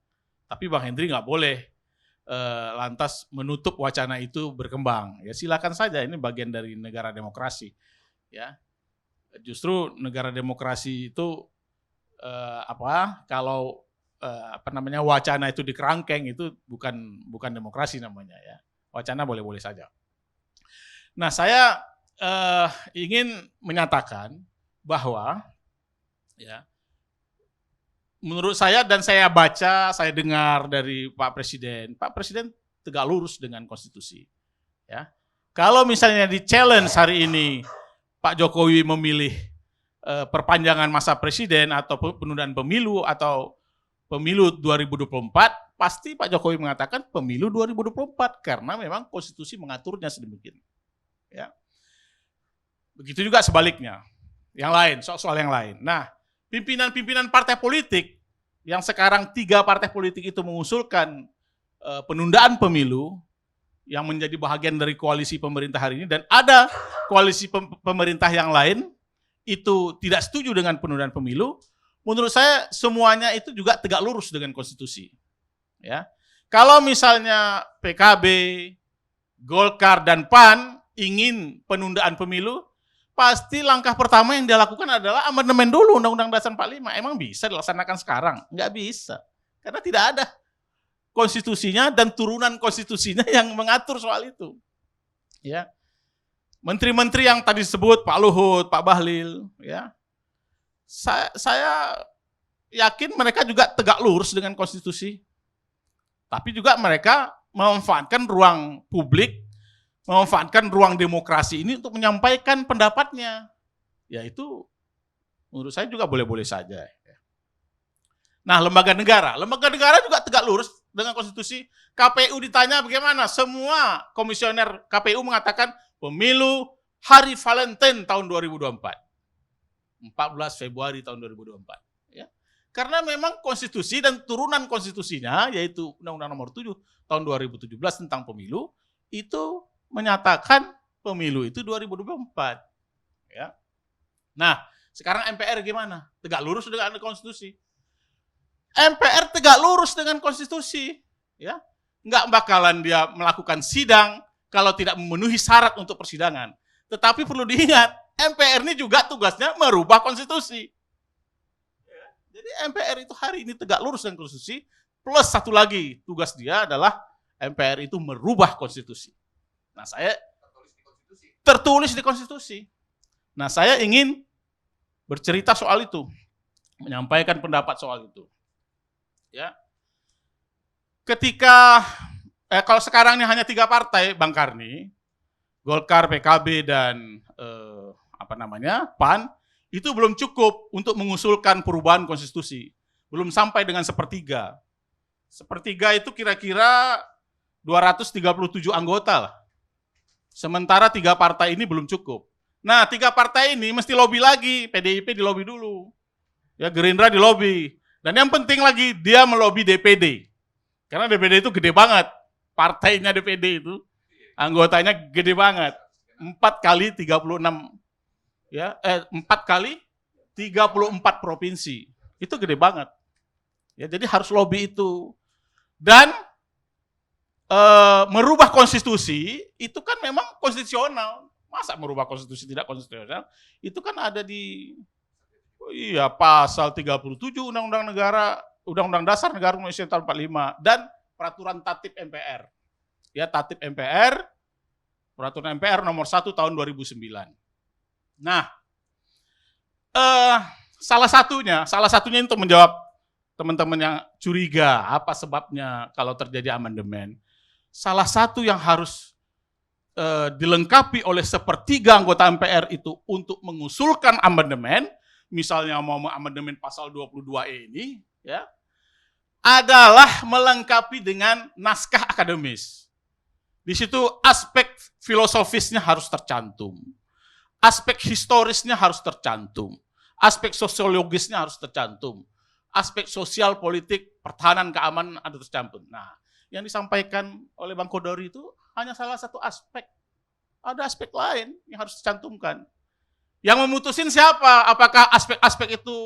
Tapi Bang Hendri nggak boleh lantas menutup wacana itu berkembang. Ya silakan saja, ini bagian dari negara demokrasi. Ya, justru negara demokrasi itu kalau wacana itu dikerangkeng itu bukan demokrasi namanya ya. Wacana boleh-boleh saja. Nah, saya ingin menyatakan bahwa ya menurut saya dan saya baca, saya dengar dari Pak Presiden tegak lurus dengan konstitusi. Ya. Kalau misalnya di challenge hari ini Pak Jokowi memilih perpanjangan masa presiden atau penundaan pemilu atau pemilu 2024, pasti Pak Jokowi mengatakan pemilu 2024 karena memang konstitusi mengaturnya sedemikian. Ya. Begitu juga sebaliknya. Yang lain, soal yang lain. Nah, pimpinan-pimpinan partai politik yang sekarang 3 partai politik itu mengusulkan penundaan pemilu yang menjadi bahagian dari koalisi pemerintah hari ini, dan ada koalisi pemerintah yang lain itu tidak setuju dengan penundaan pemilu, menurut saya semuanya itu juga tegak lurus dengan konstitusi. Ya. Kalau misalnya PKB, Golkar, dan PAN ingin penundaan pemilu, pasti langkah pertama yang dia lakukan adalah amandemen dulu Undang-Undang Dasar 45. Emang bisa dilaksanakan sekarang? Nggak bisa. Karena tidak ada konstitusinya dan turunan konstitusinya yang mengatur soal itu. Ya. Menteri-menteri yang tadi disebut, Pak Luhut, Pak Bahlil, ya, saya yakin mereka juga tegak lurus dengan konstitusi. Tapi juga mereka memanfaatkan ruang publik, memanfaatkan ruang demokrasi ini untuk menyampaikan pendapatnya. Ya itu menurut saya juga boleh-boleh saja. Nah, lembaga negara juga tegak lurus dengan konstitusi. KPU ditanya bagaimana? Semua komisioner KPU mengatakan pemilu hari Valentine tahun 2024. 14 Februari tahun 2024. Ya. Karena memang konstitusi dan turunan konstitusinya, yaitu Undang-Undang Nomor 7 tahun 2017 tentang pemilu, itu menyatakan pemilu itu 2024. Ya. Nah, sekarang MPR gimana? Tegak lurus dengan konstitusi. MPR tegak lurus dengan konstitusi. Ya. Nggak bakalan dia melakukan sidang kalau tidak memenuhi syarat untuk persidangan. Tetapi perlu diingat, MPR ini juga tugasnya merubah konstitusi. Ya. Jadi MPR itu hari ini tegak lurus dengan konstitusi, plus satu lagi, tugas dia adalah MPR itu merubah konstitusi. Nah, saya tertulis di konstitusi. Nah, saya ingin bercerita soal itu, menyampaikan pendapat soal itu. Ya. Ketika kalau sekarang ini hanya 3 partai, Bang Karni, Golkar, PKB, dan PAN, itu belum cukup untuk mengusulkan perubahan konstitusi. Belum sampai dengan sepertiga. Sepertiga itu kira-kira 237 anggota lah. Sementara 3 partai ini belum cukup. Nah, 3 partai ini mesti lobby lagi. PDIP dilobi dulu. Ya, Gerindra dilobi. Dan yang penting lagi, dia melobi DPD. Karena DPD itu gede banget. Partainya DPD itu, anggotanya gede banget. 4 kali 36. Ya, 4 kali 34 provinsi. Itu gede banget. Ya, jadi harus lobby itu. Dan merubah konstitusi itu kan memang konstitusional. Masa merubah konstitusi tidak konstitusional? Itu kan ada di pasal 37 Undang-Undang Dasar Negara Indonesia tahun 45 dan peraturan tatip MPR. Ya, tatip MPR, peraturan MPR nomor 1 tahun 2009. Nah, salah satunya untuk menjawab teman-teman yang curiga apa sebabnya kalau terjadi amandemen. Salah satu yang harus dilengkapi oleh sepertiga anggota MPR itu untuk mengusulkan amandemen, misalnya mau amandemen pasal 22E ini, ya, adalah melengkapi dengan naskah akademis. Di situ aspek filosofisnya harus tercantum, aspek historisnya harus tercantum, aspek sosiologisnya harus tercantum, aspek sosial, politik, pertahanan, keamanan ada tercantum. Nah, yang disampaikan oleh Bang Kodari itu hanya salah satu aspek. Ada aspek lain yang harus dicantumkan. Yang memutusin siapa? Apakah aspek-aspek itu,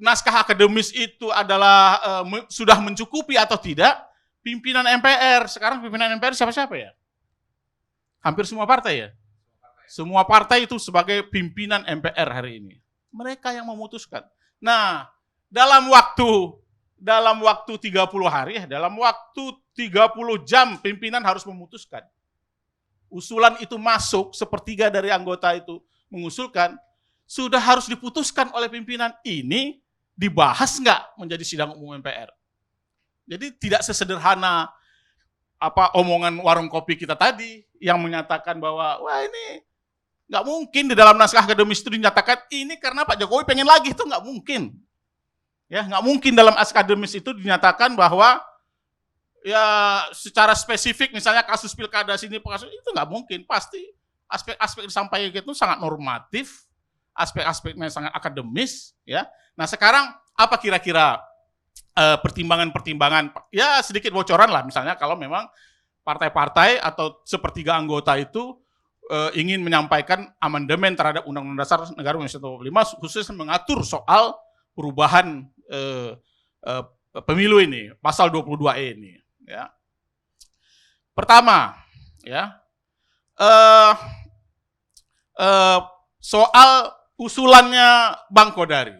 naskah akademis itu adalah sudah mencukupi atau tidak? pimpinan MPR. Sekarang pimpinan MPR siapa-siapa ya? Hampir semua partai ya? Semua partai itu sebagai pimpinan MPR hari ini. Mereka yang memutuskan. Nah, dalam waktu 30 hari, dalam waktu 30 jam pimpinan harus memutuskan. Usulan itu masuk, sepertiga dari anggota itu mengusulkan, sudah harus diputuskan oleh pimpinan. Ini dibahas nggak menjadi sidang umum MPR. Jadi tidak sesederhana omongan warung kopi kita tadi yang menyatakan bahwa wah ini nggak mungkin di dalam naskah akademis itu dinyatakan ini karena Pak Jokowi pengen lagi, itu nggak mungkin. Ya, nggak mungkin dalam naskah akademis itu dinyatakan bahwa ya secara spesifik misalnya kasus pilkada sini, kasus itu nggak mungkin. Pasti aspek-aspek disampaikan itu sangat normatif, aspek-aspeknya sangat akademis. Ya, nah sekarang apa kira-kira pertimbangan-pertimbangan? Ya sedikit bocoran lah, misalnya kalau memang partai-partai atau sepertiga anggota itu ingin menyampaikan amandemen terhadap Undang-Undang Dasar Negara Indonesia 45 khusus mengatur soal perubahan pemilu ini, pasal 22E ini. Ya. Pertama, ya soal usulannya Bang Kodari,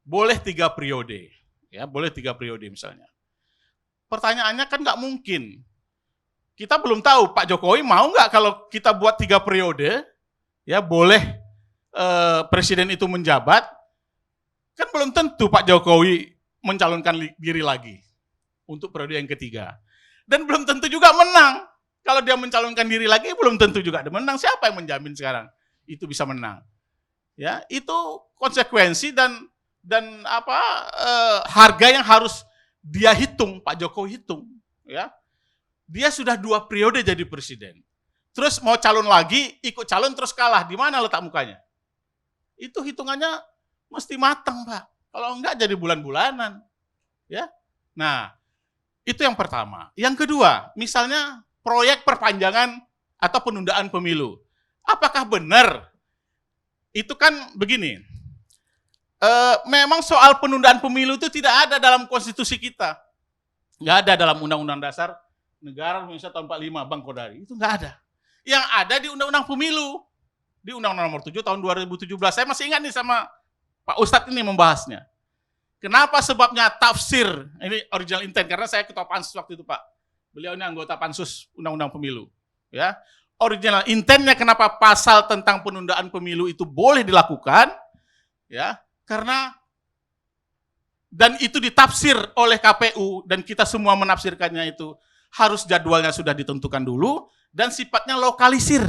boleh 3 periode, ya boleh 3 periode misalnya. Pertanyaannya kan nggak mungkin. Kita belum tahu Pak Jokowi mau nggak kalau kita buat 3 periode, ya boleh presiden itu menjabat. Kan belum tentu Pak Jokowi mencalonkan diri lagi untuk periode yang ketiga. Dan belum tentu juga menang. Kalau dia mencalonkan diri lagi, belum tentu juga ada menang. Siapa yang menjamin sekarang itu bisa menang? Ya, itu konsekuensi dan harga yang harus dia hitung, Pak Jokowi hitung. Ya, dia sudah 2 periode jadi presiden. Terus mau calon lagi, ikut calon terus kalah. Di mana letak mukanya? Itu hitungannya mesti matang, Pak. Kalau enggak jadi bulan-bulanan. Ya. Nah, itu yang pertama. Yang kedua, misalnya proyek perpanjangan atau penundaan pemilu. Apakah benar? Itu kan begini. Memang soal penundaan pemilu itu tidak ada dalam konstitusi kita. Nggak ada dalam Undang-Undang Dasar Negara Indonesia tahun 45, Bang Kodari. Itu nggak ada. Yang ada di Undang-Undang Pemilu. Di Undang-Undang Nomor 7 tahun 2017. Saya masih ingat nih sama Pak Ustadz ini membahasnya. Kenapa? Sebabnya tafsir. Ini original intent. Karena saya ketua pansus waktu itu, Pak. Beliau ini anggota pansus Undang-Undang Pemilu. Ya, original intentnya kenapa pasal tentang penundaan pemilu itu boleh dilakukan. Ya, karena dan itu ditafsir oleh KPU dan kita semua menafsirkannya itu harus jadwalnya sudah ditentukan dulu dan sifatnya lokalisir.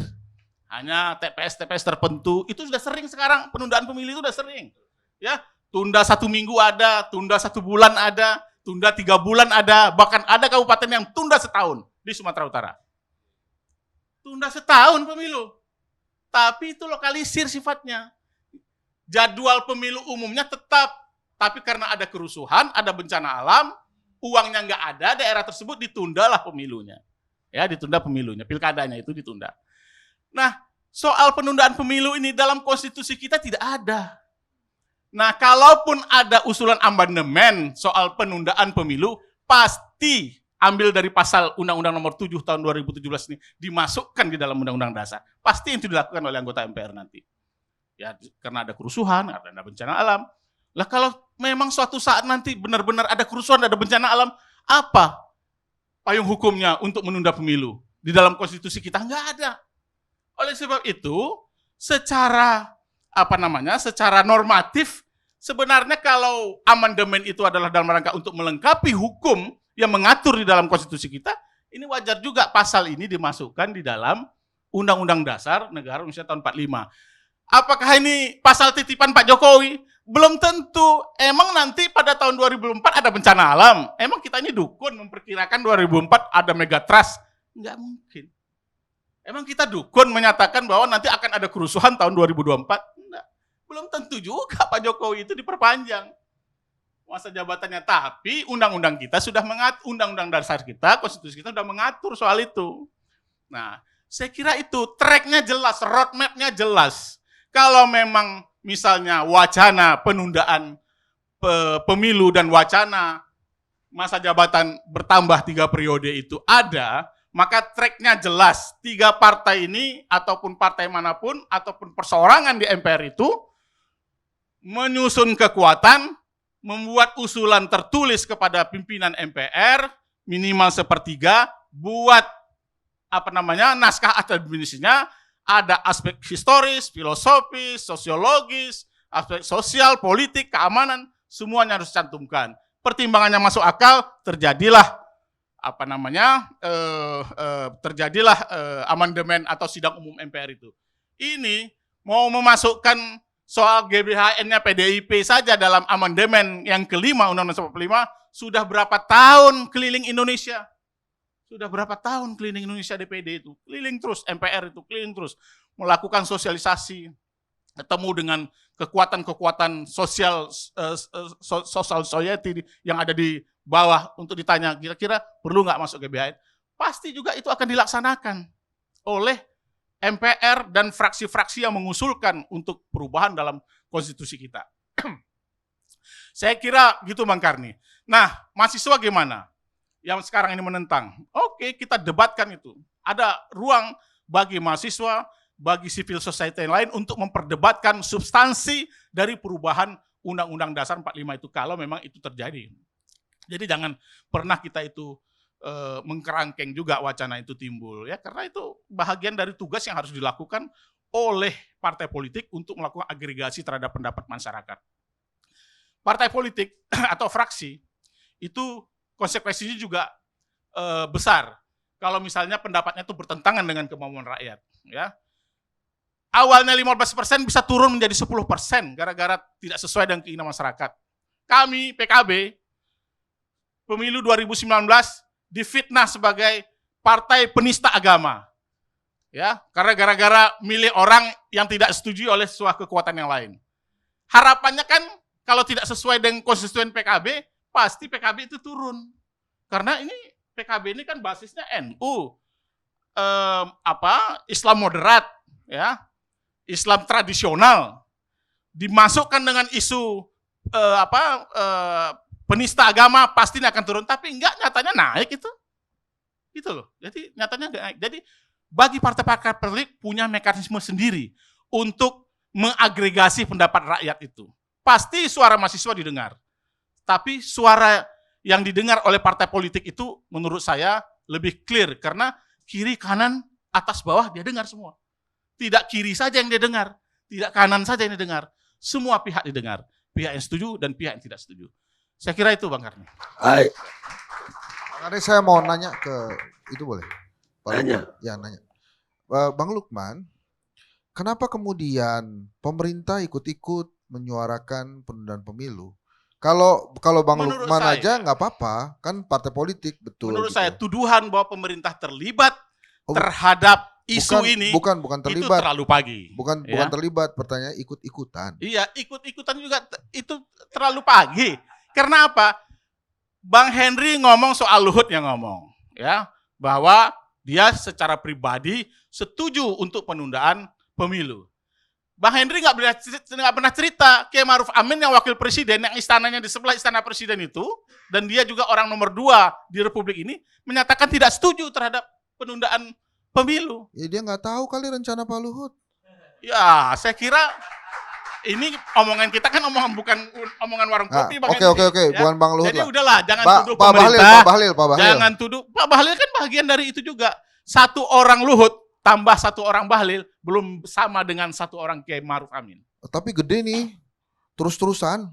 Hanya TPS-TPS tertentu, itu sudah sering sekarang, penundaan pemilu itu sudah sering. Ya, tunda 1 minggu ada, tunda 1 bulan ada, tunda 3 bulan ada, bahkan ada kabupaten yang tunda setahun di Sumatera Utara. Tunda setahun pemilu. Tapi itu lokalisir sifatnya. Jadwal pemilu umumnya tetap, tapi karena ada kerusuhan, ada bencana alam, uangnya nggak ada, daerah tersebut ditundalah pemilunya. Ya, ditunda pemilunya, pilkadanya itu ditunda. Nah, soal penundaan pemilu ini dalam konstitusi kita tidak ada. Nah, kalaupun ada usulan amandemen soal penundaan pemilu, pasti ambil dari pasal Undang-Undang Nomor 7 tahun 2017 ini, dimasukkan di dalam Undang-Undang Dasar. Pasti itu dilakukan oleh anggota MPR nanti. Ya, karena ada kerusuhan, ada bencana alam. Lah kalau memang suatu saat nanti benar-benar ada kerusuhan, ada bencana alam, apa payung hukumnya untuk menunda pemilu? Di dalam konstitusi kita nggak ada. Oleh sebab itu, secara secara normatif, sebenarnya kalau amandemen itu adalah dalam rangka untuk melengkapi hukum yang mengatur di dalam konstitusi kita, ini wajar juga pasal ini dimasukkan di dalam Undang-Undang Dasar Negara Indonesia tahun 45. Apakah ini pasal titipan Pak Jokowi? Belum tentu. Emang nanti pada tahun 2004 ada bencana alam. Emang kita ini dukun memperkirakan 2004 ada megatrust? Enggak mungkin. Emang kita dukun menyatakan bahwa nanti akan ada kerusuhan tahun 2024? Enggak. Belum tentu juga Pak Jokowi itu diperpanjang masa jabatannya. Tapi undang-undang kita sudah mengatur, undang-undang dasar kita, konstitusi kita sudah mengatur soal itu. Nah, saya kira itu tracknya jelas, roadmap-nya jelas. Kalau memang misalnya wacana penundaan pemilu dan wacana masa jabatan bertambah 3 periode itu ada, maka tracknya jelas. 3 partai ini ataupun partai manapun ataupun perseorangan di MPR itu menyusun kekuatan, membuat usulan tertulis kepada pimpinan MPR minimal 1/3, buat naskah akademisinya, ada aspek historis, filosofis, sosiologis, aspek sosial, politik, keamanan, semuanya harus dicantumkan. Pertimbangannya masuk akal, terjadilah amandemen atau sidang umum MPR itu. Ini mau memasukkan soal GBHN-nya PDIP saja dalam amandemen yang kelima Undang-Undang 45, sudah berapa tahun keliling Indonesia? Sudah berapa tahun keliling Indonesia DPD itu? Keliling terus, MPR itu keliling terus. Melakukan sosialisasi, ketemu dengan kekuatan-kekuatan social society yang ada di bawah untuk ditanya, kira-kira perlu nggak masuk GBHN? Pasti juga itu akan dilaksanakan oleh MPR dan fraksi-fraksi yang mengusulkan untuk perubahan dalam konstitusi kita. Saya kira gitu Bang Karni. Nah, mahasiswa gimana? Yang sekarang ini menentang. Oke, kita debatkan itu. Ada ruang bagi mahasiswa, bagi civil society yang lain untuk memperdebatkan substansi dari perubahan Undang-Undang Dasar 45 itu kalau memang itu terjadi. Jadi jangan pernah kita itu mengkerangkeng juga wacana itu timbul ya, karena itu bahagian dari tugas yang harus dilakukan oleh partai politik untuk melakukan agregasi terhadap pendapat masyarakat. Partai politik atau fraksi itu konsekuensinya juga besar kalau misalnya pendapatnya itu bertentangan dengan kemauan rakyat ya. Awalnya 15% bisa turun menjadi 10% gara-gara tidak sesuai dengan keinginan masyarakat. Kami PKB pemilu 2019 difitnah sebagai partai penista agama. Ya, karena gara-gara milih orang yang tidak setuju oleh sebuah kekuatan yang lain. Harapannya kan kalau tidak sesuai dengan konstituen PKB, pasti PKB itu turun. Karena ini PKB ini kan basisnya NU. Islam moderat, ya. Islam tradisional. Dimasukkan dengan isu penista agama pasti akan turun, tapi enggak, nyatanya naik itu. Gitu loh. Jadi nyatanya enggak naik. Jadi bagi partai-partai politik punya mekanisme sendiri untuk mengagregasi pendapat rakyat itu. Pasti suara mahasiswa didengar. Tapi suara yang didengar oleh partai politik itu menurut saya lebih clear karena kiri, kanan, atas, bawah dia dengar semua. Tidak kiri saja yang dia dengar, tidak kanan saja yang didengar. Semua pihak didengar. Pihak yang setuju dan pihak yang tidak setuju. Saya kira itu Bang Karni. Hai, Bang Karni, saya mau nanya ke itu boleh? Nanya. Ya, nanya. Bang Lukman, kenapa kemudian pemerintah ikut-ikut menyuarakan penundaan pemilu? Kalau Bang Menurut Lukman saya, aja nggak apa-apa, kan partai politik betul. Menurut gitu. saya tuduhan bahwa pemerintah terlibat Oh, terhadap isu ini bukan itu terlibat. terlalu pagi. Bukan terlibat, pertanyaan ikut-ikutan. Iya, ikut-ikutan juga itu terlalu pagi. Karena apa? Bang Henry ngomong soal Luhut yang ngomong, ya, bahwa dia secara pribadi setuju untuk penundaan pemilu. Bang Henry nggak pernah cerita Kiai Ma'ruf Amin yang wakil presiden yang istananya di sebelah istana presiden itu, dan dia juga orang nomor 2 di Republik ini, menyatakan tidak setuju terhadap penundaan pemilu. Ya dia nggak tahu kali rencana Pak Luhut. Ya, saya kira ini omongan kita kan bukan omongan warung kopi, Bang Oke, Henry, ya. bukan Bang Luhut Jadi lah. udahlah, jangan tuduh Pak Bahlil, pemerintah. Pak Bahlil. Jangan tuduh. Pak Bahlil kan bagian dari itu juga. 1 orang Luhut tambah 1 orang Bahlil belum sama dengan 1 orang Kiai Ma'ruf Amin. Tapi gede nih, terus-terusan.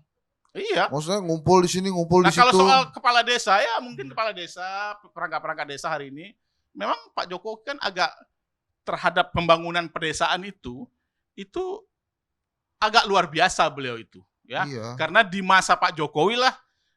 Iya. Maksudnya ngumpul di sini, ngumpul Nah, di situ. kalau soal kepala desa, ya mungkin kepala desa, perangkat-perangkat desa hari ini, memang Pak Jokowi kan agak terhadap pembangunan pedesaan itu agak luar biasa beliau itu. Ya. Iya. Karena di masa Pak Jokowi lah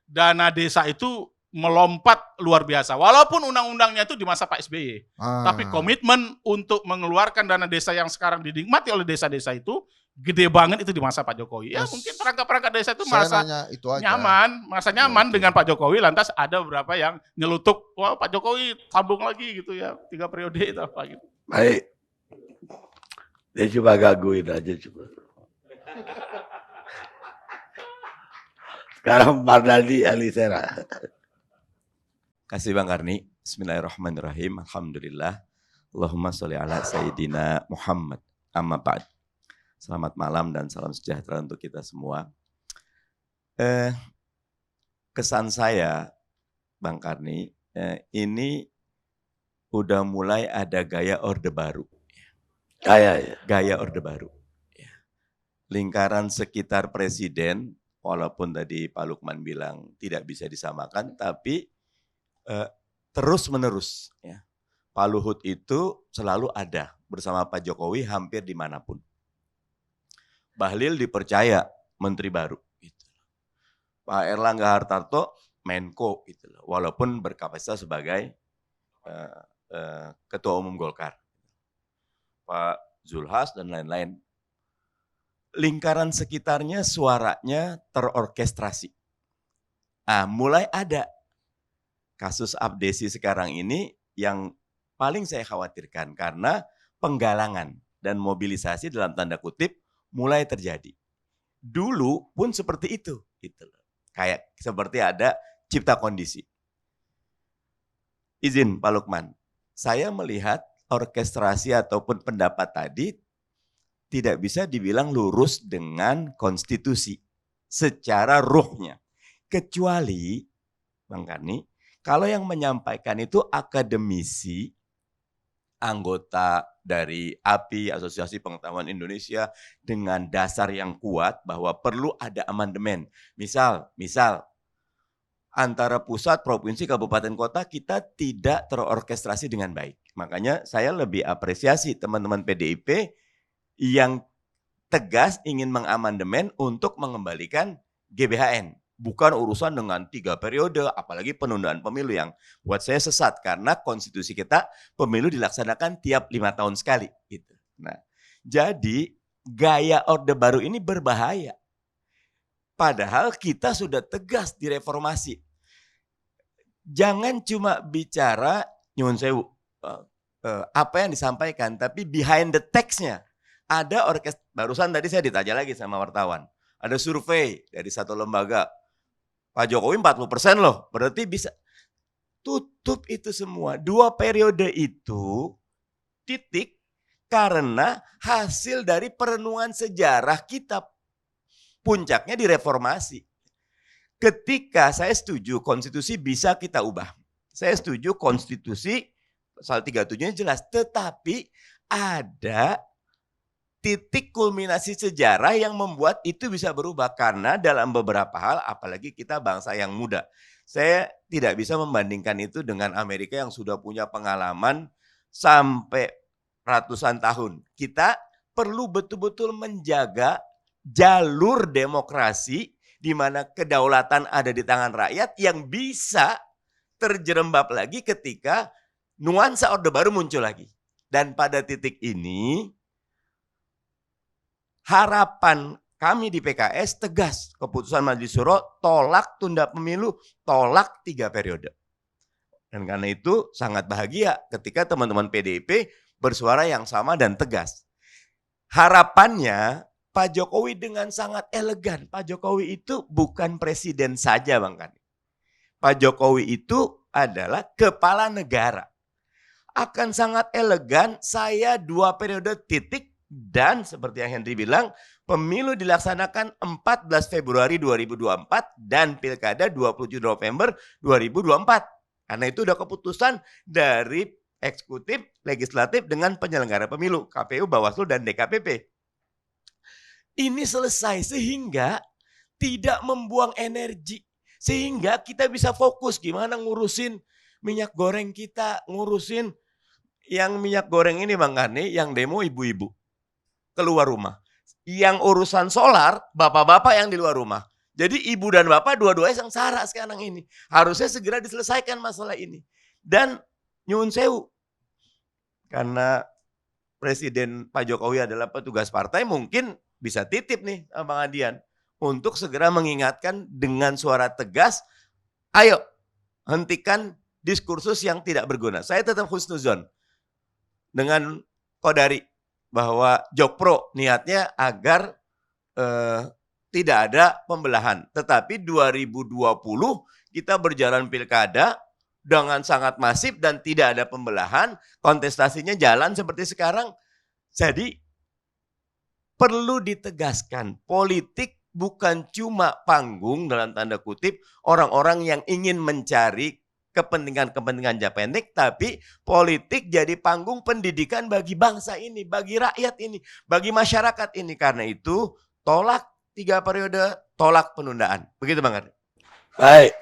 dana desa itu melompat luar biasa. Walaupun undang-undangnya itu di masa Pak SBY. Tapi komitmen untuk mengeluarkan dana desa yang sekarang dinikmati oleh desa-desa itu gede banget itu di masa Pak Jokowi. Ya Mas, mungkin perangkat-perangkat desa itu saya merasa nanya itu aja. merasa nyaman dengan Pak Jokowi. Lantas ada beberapa yang nyelutuk, wah Pak Jokowi sambung lagi gitu ya, 3 periode itu apa gitu. baik. Dia cuma gangguin aja cuma. Sekarang Mardani Alisera. Kasih Bang Karni. Bismillahirrahmanirrahim. Alhamdulillah. Allahumma sholli ala Sayyidina Muhammad. Amma ba'd. Selamat malam dan salam sejahtera untuk kita semua. Kesan saya, Bang Karni, ini udah mulai ada gaya Orde Baru. Gaya Orde Baru. Lingkaran sekitar presiden, walaupun tadi Pak Lukman bilang tidak bisa disamakan, tapi terus menerus. Ya. Pak Luhut itu selalu ada bersama Pak Jokowi hampir dimanapun. Bahlil dipercaya menteri baru. Gitu. Pak Erlangga Hartarto Menko, gitu. Walaupun berkapasitas sebagai Ketua Umum Golkar. Pak Zulhas dan lain-lain. Lingkaran sekitarnya suaranya terorkestrasi. Mulai ada kasus Abdesi sekarang ini yang paling saya khawatirkan karena penggalangan dan mobilisasi dalam tanda kutip mulai terjadi. Dulu pun seperti itu. Gitu. Kayak seperti ada cipta kondisi. Izin Pak Lukman, saya melihat orkestrasi ataupun pendapat tadi tidak bisa dibilang lurus dengan konstitusi secara ruhnya. Kecuali, Bang Karni, kalau yang menyampaikan itu akademisi, anggota dari API, Asosiasi Pengetahuan Indonesia, dengan dasar yang kuat bahwa perlu ada amandemen. Misal, antara pusat, provinsi, kabupaten, kota, kita tidak terorkestrasi dengan baik. Makanya saya lebih apresiasi teman-teman PDIP yang tegas ingin mengamandemen untuk mengembalikan GBHN. Bukan urusan dengan 3 periode, apalagi penundaan pemilu yang buat saya sesat. Karena konstitusi kita pemilu dilaksanakan tiap 5 tahun sekali. Gitu. Nah, jadi gaya Orde Baru ini berbahaya. Padahal kita sudah tegas di reformasi. Jangan cuma bicara, nyuwun sewu, apa yang disampaikan, tapi behind the text-nya. Ada barusan tadi saya ditanya lagi sama wartawan. Ada survei dari satu lembaga. Pak Jokowi 40% loh, berarti bisa. Tutup itu semua. 2 periode itu titik karena hasil dari perenungan sejarah kita. Puncaknya di reformasi. Ketika saya setuju konstitusi bisa kita ubah. Saya setuju konstitusi pasal 37-nya jelas. Tetapi ada titik kulminasi sejarah yang membuat itu bisa berubah. Karena dalam beberapa hal, apalagi kita bangsa yang muda. Saya tidak bisa membandingkan itu dengan Amerika yang sudah punya pengalaman sampai ratusan tahun. Kita perlu betul-betul menjaga jalur demokrasi di mana kedaulatan ada di tangan rakyat yang bisa terjerembab lagi ketika nuansa Orde Baru muncul lagi. Dan pada titik ini, harapan kami di PKS tegas, keputusan Majelis Syuro tolak tunda pemilu, tolak 3 periode. Dan karena itu sangat bahagia ketika teman-teman PDIP bersuara yang sama dan tegas. Harapannya Pak Jokowi dengan sangat elegan. Pak Jokowi itu bukan presiden saja, Bang Karni. Pak Jokowi itu adalah kepala negara. Akan sangat elegan, saya 2 periode titik. Dan seperti yang Henry bilang, pemilu dilaksanakan 14 Februari 2024 dan pilkada 27 November 2024. Karena itu udah keputusan dari eksekutif, legislatif dengan penyelenggara pemilu, KPU, Bawaslu, dan DKPP. Ini selesai sehingga tidak membuang energi. Sehingga kita bisa fokus gimana ngurusin minyak goreng kita, ngurusin yang minyak goreng ini Bang Karni, yang demo ibu-ibu keluar rumah. Yang urusan solar, bapak-bapak yang di luar rumah. Jadi ibu dan bapak dua-duanya sengsara sekarang ini. Harusnya segera diselesaikan masalah ini. Dan nyuwun sewu, karena Presiden Pak Jokowi adalah petugas partai, mungkin bisa titip nih sama Bang Adian untuk segera mengingatkan dengan suara tegas, ayo hentikan diskursus yang tidak berguna. Saya tetap husnuzon dengan Kodari bahwa Jokpro niatnya agar tidak ada pembelahan. Tetapi 2020 kita berjalan pilkada, dengan sangat masif dan tidak ada pembelahan, kontestasinya jalan seperti sekarang. Jadi perlu ditegaskan, politik bukan cuma panggung dalam tanda kutip orang-orang yang ingin mencari kepentingan-kepentingan jangka pendek, tapi politik jadi panggung pendidikan bagi bangsa ini, bagi rakyat ini, bagi masyarakat ini. Karena itu tolak 3 periode, tolak penundaan. Begitu Bang Karni. Baik.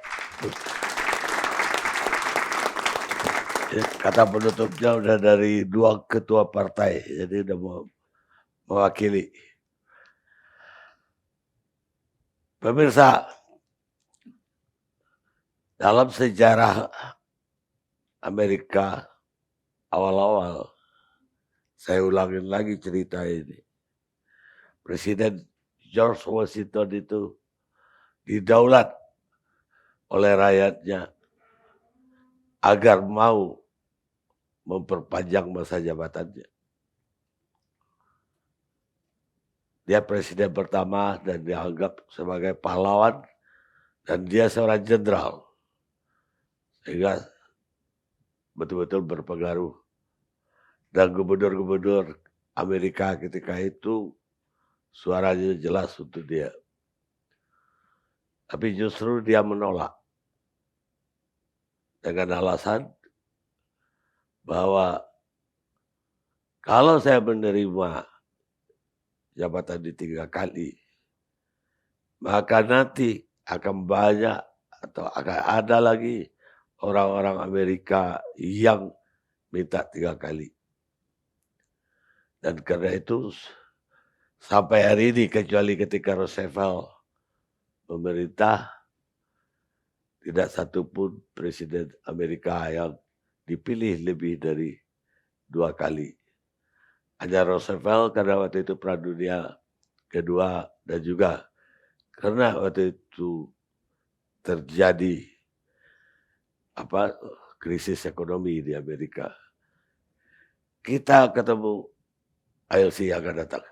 Kata penutupnya udah dari 2 ketua partai, jadi udah mau mewakili. Pemirsa, dalam sejarah Amerika awal-awal, saya ulangin lagi cerita ini. Presiden George Washington itu didaulat oleh rakyatnya agar mau memperpanjang masa jabatannya. Dia presiden pertama dan dianggap sebagai pahlawan dan dia seorang jenderal. Sehingga betul-betul berpengaruh. Dan gubernur-gubernur Amerika ketika itu suaranya jelas untuk dia. Tapi justru dia menolak. Dengan alasan bahwa kalau saya menerima jabatan di 3 kali, maka nanti akan banyak atau akan ada lagi orang-orang Amerika yang minta 3 kali. Dan karena itu sampai hari ini, kecuali ketika Roosevelt memerintah, tidak satupun presiden Amerika yang dipilih lebih dari 2 kali. Hanya Roosevelt karena waktu itu Perang Dunia Kedua dan juga karena waktu itu terjadi krisis ekonomi di Amerika. Kita ketemu ILC yang akan datang.